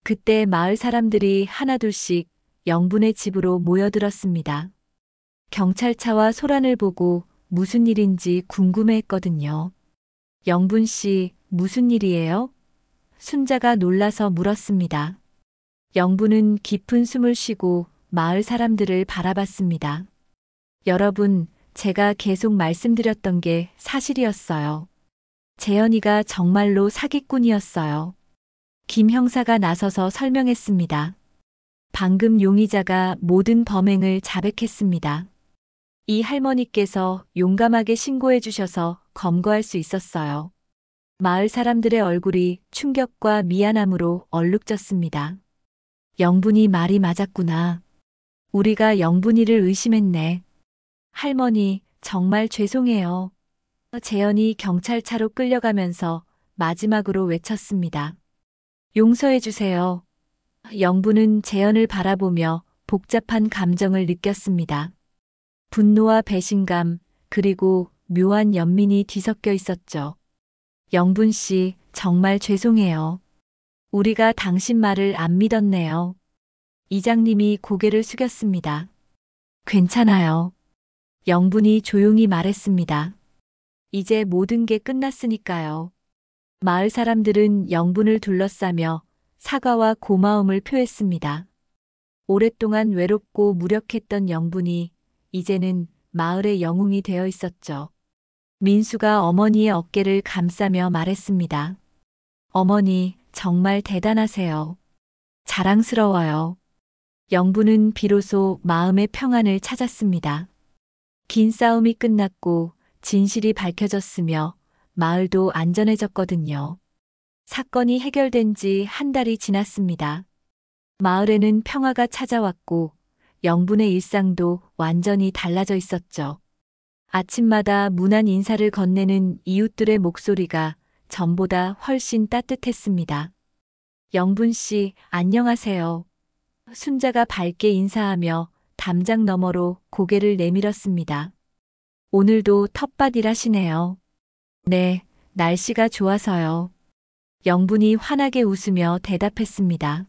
Speaker 2: 그때 마을 사람들이 하나둘씩 영분의 집으로 모여들었습니다. 경찰차와 소란을 보고 무슨 일인지 궁금해했거든요. 영분 씨, 무슨 일이에요? 순자가 놀라서 물었습니다. 영분은 깊은 숨을 쉬고 마을 사람들을 바라봤습니다. 여러분, 제가 계속 말씀드렸던 게 사실이었어요. 재현이가 정말로 사기꾼이었어요. 김 형사가 나서서 설명했습니다. 방금 용의자가 모든 범행을 자백했습니다. 이 할머니께서 용감하게 신고해 주셔서 검거할 수 있었어요. 마을 사람들의 얼굴이 충격과 미안함으로 얼룩졌습니다. 영분이 말이 맞았구나. 우리가 영분이를 의심했네. 할머니, 정말 죄송해요. 재현이 경찰차로 끌려가면서 마지막으로 외쳤습니다. 용서해 주세요. 영분은 재현을 바라보며 복잡한 감정을 느꼈습니다. 분노와 배신감, 그리고 묘한 연민이 뒤섞여 있었죠. 영분 씨, 정말 죄송해요. 우리가 당신 말을 안 믿었네요. 이장님이 고개를 숙였습니다. 괜찮아요. 영분이 조용히 말했습니다. 이제 모든 게 끝났으니까요. 마을 사람들은 영분을 둘러싸며 사과와 고마움을 표했습니다. 오랫동안 외롭고 무력했던 영분이 이제는 마을의 영웅이 되어 있었죠. 민수가 어머니의 어깨를 감싸며 말했습니다. 어머니, 정말 대단하세요. 자랑스러워요. 영분은 비로소 마음의 평안을 찾았습니다. 긴 싸움이 끝났고 진실이 밝혀졌으며 마을도 안전해졌거든요. 사건이 해결된 지 한 달이 지났습니다. 마을에는 평화가 찾아왔고 영분의 일상도 완전히 달라져 있었죠. 아침마다 무난 인사를 건네는 이웃들의 목소리가 전보다 훨씬 따뜻했습니다. 영분 씨, 안녕하세요. 순자가 밝게 인사하며 담장 너머로 고개를 내밀었습니다. 오늘도 텃밭 일하시네요. 네, 날씨가 좋아서요. 영분이 환하게 웃으며 대답했습니다.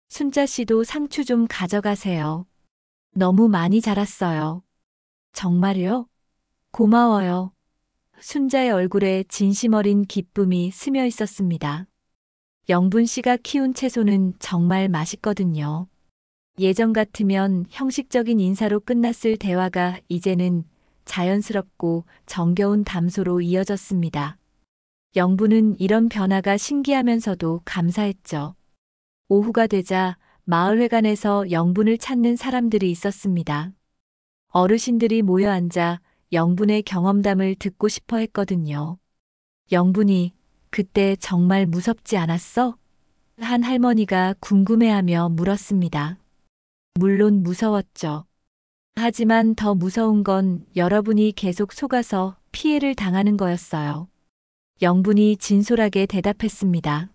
Speaker 2: 순자 씨도 상추 좀 가져가세요. 너무 많이 자랐어요. 정말요? 고마워요. 순자의 얼굴에 진심 어린 기쁨이 스며 있었습니다. 영분 씨가 키운 채소는 정말 맛있거든요. 예전 같으면 형식적인 인사로 끝났을 대화가 이제는 자연스럽고 정겨운 담소로 이어졌습니다. 영분은 이런 변화가 신기하면서도 감사했죠. 오후가 되자 마을회관에서 영분을 찾는 사람들이 있었습니다. 어르신들이 모여 앉아 영분의 경험담을 듣고 싶어 했거든요. 영분이 그때 정말 무섭지 않았어? 한 할머니가 궁금해하며 물었습니다. 물론 무서웠죠. 하지만 더 무서운 건 여러분이 계속 속아서 피해를 당하는 거였어요. 영분이 진솔하게 대답했습니다.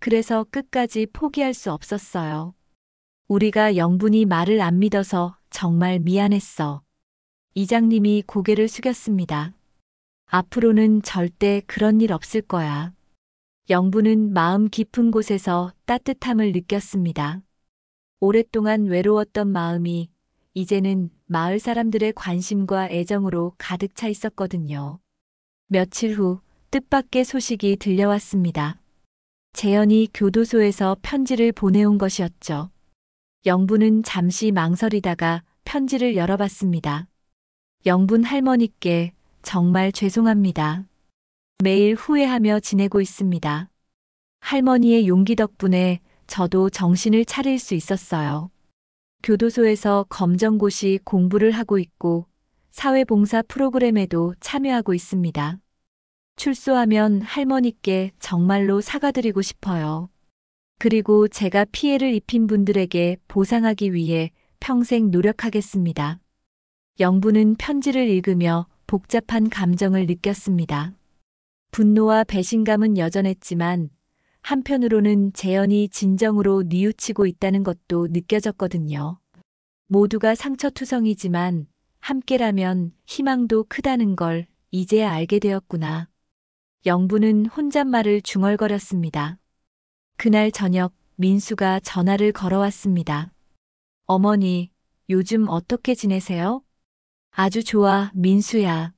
Speaker 2: 그래서 끝까지 포기할 수 없었어요. 우리가 영분이 말을 안 믿어서 정말 미안했어. 이장님이 고개를 숙였습니다. 앞으로는 절대 그런 일 없을 거야. 영분은 마음 깊은 곳에서 따뜻함을 느꼈습니다. 오랫동안 외로웠던 마음이 이제는 마을 사람들의 관심과 애정으로 가득 차 있었거든요. 며칠 후 뜻밖의 소식이 들려왔습니다. 재현이 교도소에서 편지를 보내온 것이었죠. 영분은 잠시 망설이다가 편지를 열어봤습니다. 영분 할머니께 정말 죄송합니다. 매일 후회하며 지내고 있습니다. 할머니의 용기 덕분에 저도 정신을 차릴 수 있었어요. 교도소에서 검정고시 공부를 하고 있고 사회봉사 프로그램에도 참여하고 있습니다. 출소하면 할머니께 정말로 사과드리고 싶어요. 그리고 제가 피해를 입힌 분들에게 보상하기 위해 평생 노력하겠습니다. 영분은 편지를 읽으며 복잡한 감정을 느꼈습니다. 분노와 배신감은 여전했지만 한편으로는 재현이 진정으로 뉘우치고 있다는 것도 느껴졌거든요. 모두가 상처투성이지만 함께라면 희망도 크다는 걸 이제야 알게 되었구나. 영부는 혼잣말을 중얼거렸습니다. 그날 저녁 민수가 전화를 걸어왔습니다. 어머니, 요즘 어떻게 지내세요? 아주 좋아, 민수야.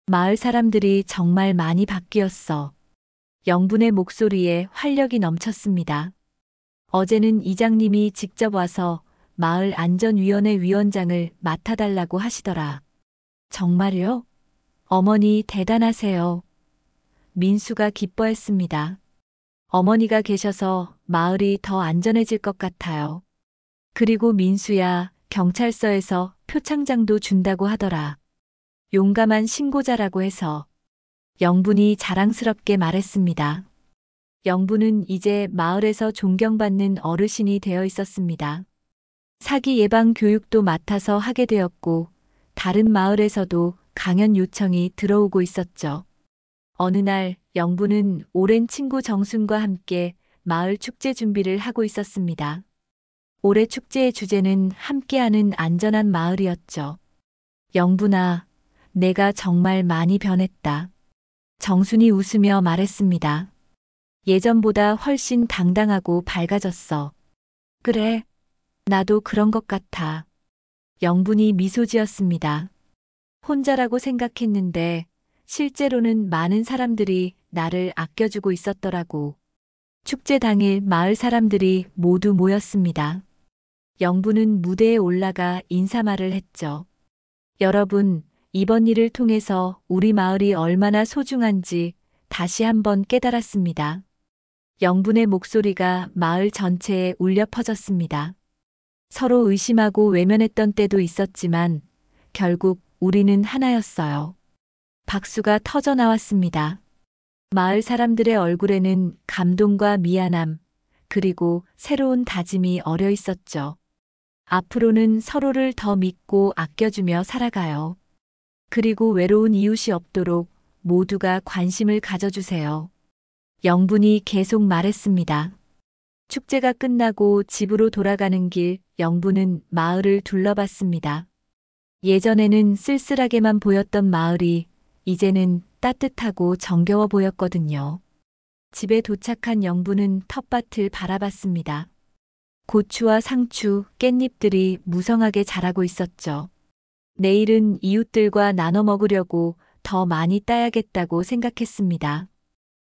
Speaker 2: 마을 사람들이 정말 많이 바뀌었어. 영분의 목소리에 활력이 넘쳤습니다. 어제는 이장님이 직접 와서 마을 안전위원회 위원장을 맡아달라고 하시더라. 정말요? 어머니 대단하세요. 민수가 기뻐했습니다. 어머니가 계셔서 마을이 더 안전해질 것 같아요. 그리고 민수야, 경찰서에서 표창장도 준다고 하더라. 용감한 신고자라고 해서. 영분이 자랑스럽게 말했습니다. 영분은 이제 마을에서 존경받는 어르신이 되어 있었습니다. 사기 예방 교육도 맡아서 하게 되었고, 다른 마을에서도 강연 요청이 들어오고 있었죠. 어느 날 영부는 오랜 친구 정순과 함께 마을 축제 준비를 하고 있었습니다. 올해 축제의 주제는 함께하는 안전한 마을이었죠. 영부나, 내가 정말 많이 변했다. 정순이 웃으며 말했습니다. 예전보다 훨씬 당당하고 밝아졌어. 그래, 나도 그런 것 같아. 영분이 미소 지었습니다. 혼자라고 생각했는데 실제로는 많은 사람들이 나를 아껴주고 있었더라고. 축제 당일 마을 사람들이 모두 모였습니다. 영부는 무대에 올라가 인사말을 했죠. 여러분, 이번 일을 통해서 우리 마을이 얼마나 소중한지 다시 한번 깨달았습니다. 영분의 목소리가 마을 전체에 울려 퍼졌습니다. 서로 의심하고 외면했던 때도 있었지만 결국 우리는 하나였어요. 박수가 터져 나왔습니다. 마을 사람들의 얼굴에는 감동과 미안함, 그리고 새로운 다짐이 어려 있었죠. 앞으로는 서로를 더 믿고 아껴주며 살아가요. 그리고 외로운 이웃이 없도록 모두가 관심을 가져주세요. 영분이 계속 말했습니다. 축제가 끝나고 집으로 돌아가는 길, 영분은 마을을 둘러봤습니다. 예전에는 쓸쓸하게만 보였던 마을이 이제는 따뜻하고 정겨워 보였거든요. 집에 도착한 영분은 텃밭을 바라봤습니다. 고추와 상추, 깻잎들이 무성하게 자라고 있었죠. 내일은 이웃들과 나눠 먹으려고 더 많이 따야겠다고 생각했습니다.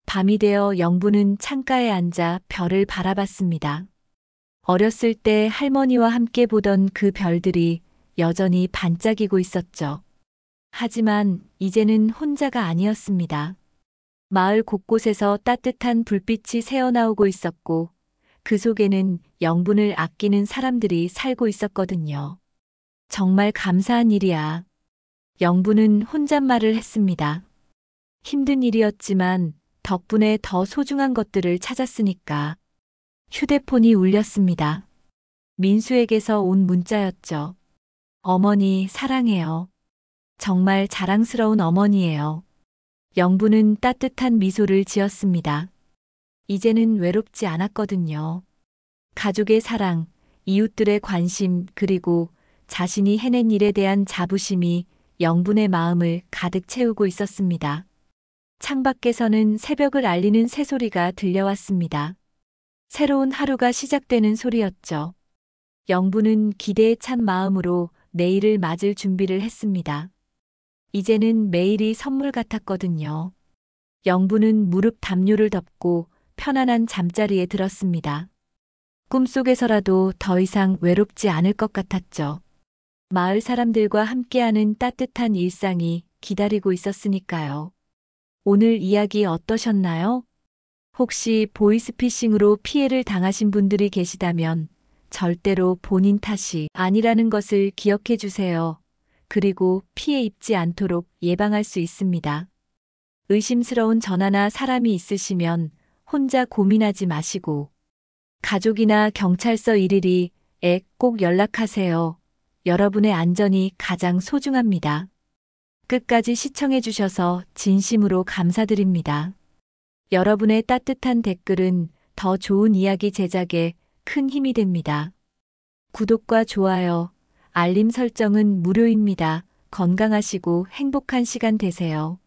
Speaker 2: 밤이 되어 영부는 창가에 앉아 별을 바라봤습니다. 어렸을 때 할머니와 함께 보던 그 별들이 여전히 반짝이고 있었죠. 하지만 이제는 혼자가 아니었습니다. 마을 곳곳에서 따뜻한 불빛이 새어나오고 있었고 그 속에는 영분을 아끼는 사람들이 살고 있었거든요. 정말 감사한 일이야. 영부는 혼잣말을 했습니다. 힘든 일이었지만 덕분에 더 소중한 것들을 찾았으니까. 휴대폰이 울렸습니다. 민수에게서 온 문자였죠. 어머니 사랑해요. 정말 자랑스러운 어머니예요. 영부는 따뜻한 미소를 지었습니다. 이제는 외롭지 않았거든요. 가족의 사랑, 이웃들의 관심, 그리고 자신이 해낸 일에 대한 자부심이 영분의 마음을 가득 채우고 있었습니다. 창밖에서는 새벽을 알리는 새소리가 들려왔습니다. 새로운 하루가 시작되는 소리였죠. 영분은 기대에 찬 마음으로 내일을 맞을 준비를 했습니다. 이제는 매일이 선물 같았거든요. 영분은 무릎 담요를 덮고 편안한 잠자리에 들었습니다. 꿈속에서라도 더 이상 외롭지 않을 것 같았죠. 마을 사람들과 함께하는 따뜻한 일상이 기다리고 있었으니까요. 오늘 이야기 어떠셨나요? 혹시 보이스피싱으로 피해를 당하신 분들이 계시다면 절대로 본인 탓이 아니라는 것을 기억해 주세요. 그리고 피해 입지 않도록 예방할 수 있습니다. 의심스러운 전화나 사람이 있으시면 혼자 고민하지 마시고 가족이나 경찰서 112에 꼭 연락하세요. 여러분의 안전이 가장 소중합니다. 끝까지 시청해주셔서 진심으로 감사드립니다. 여러분의 따뜻한 댓글은 더 좋은 이야기 제작에 큰 힘이 됩니다. 구독과 좋아요, 알림 설정은 무료입니다. 건강하시고 행복한 시간 되세요.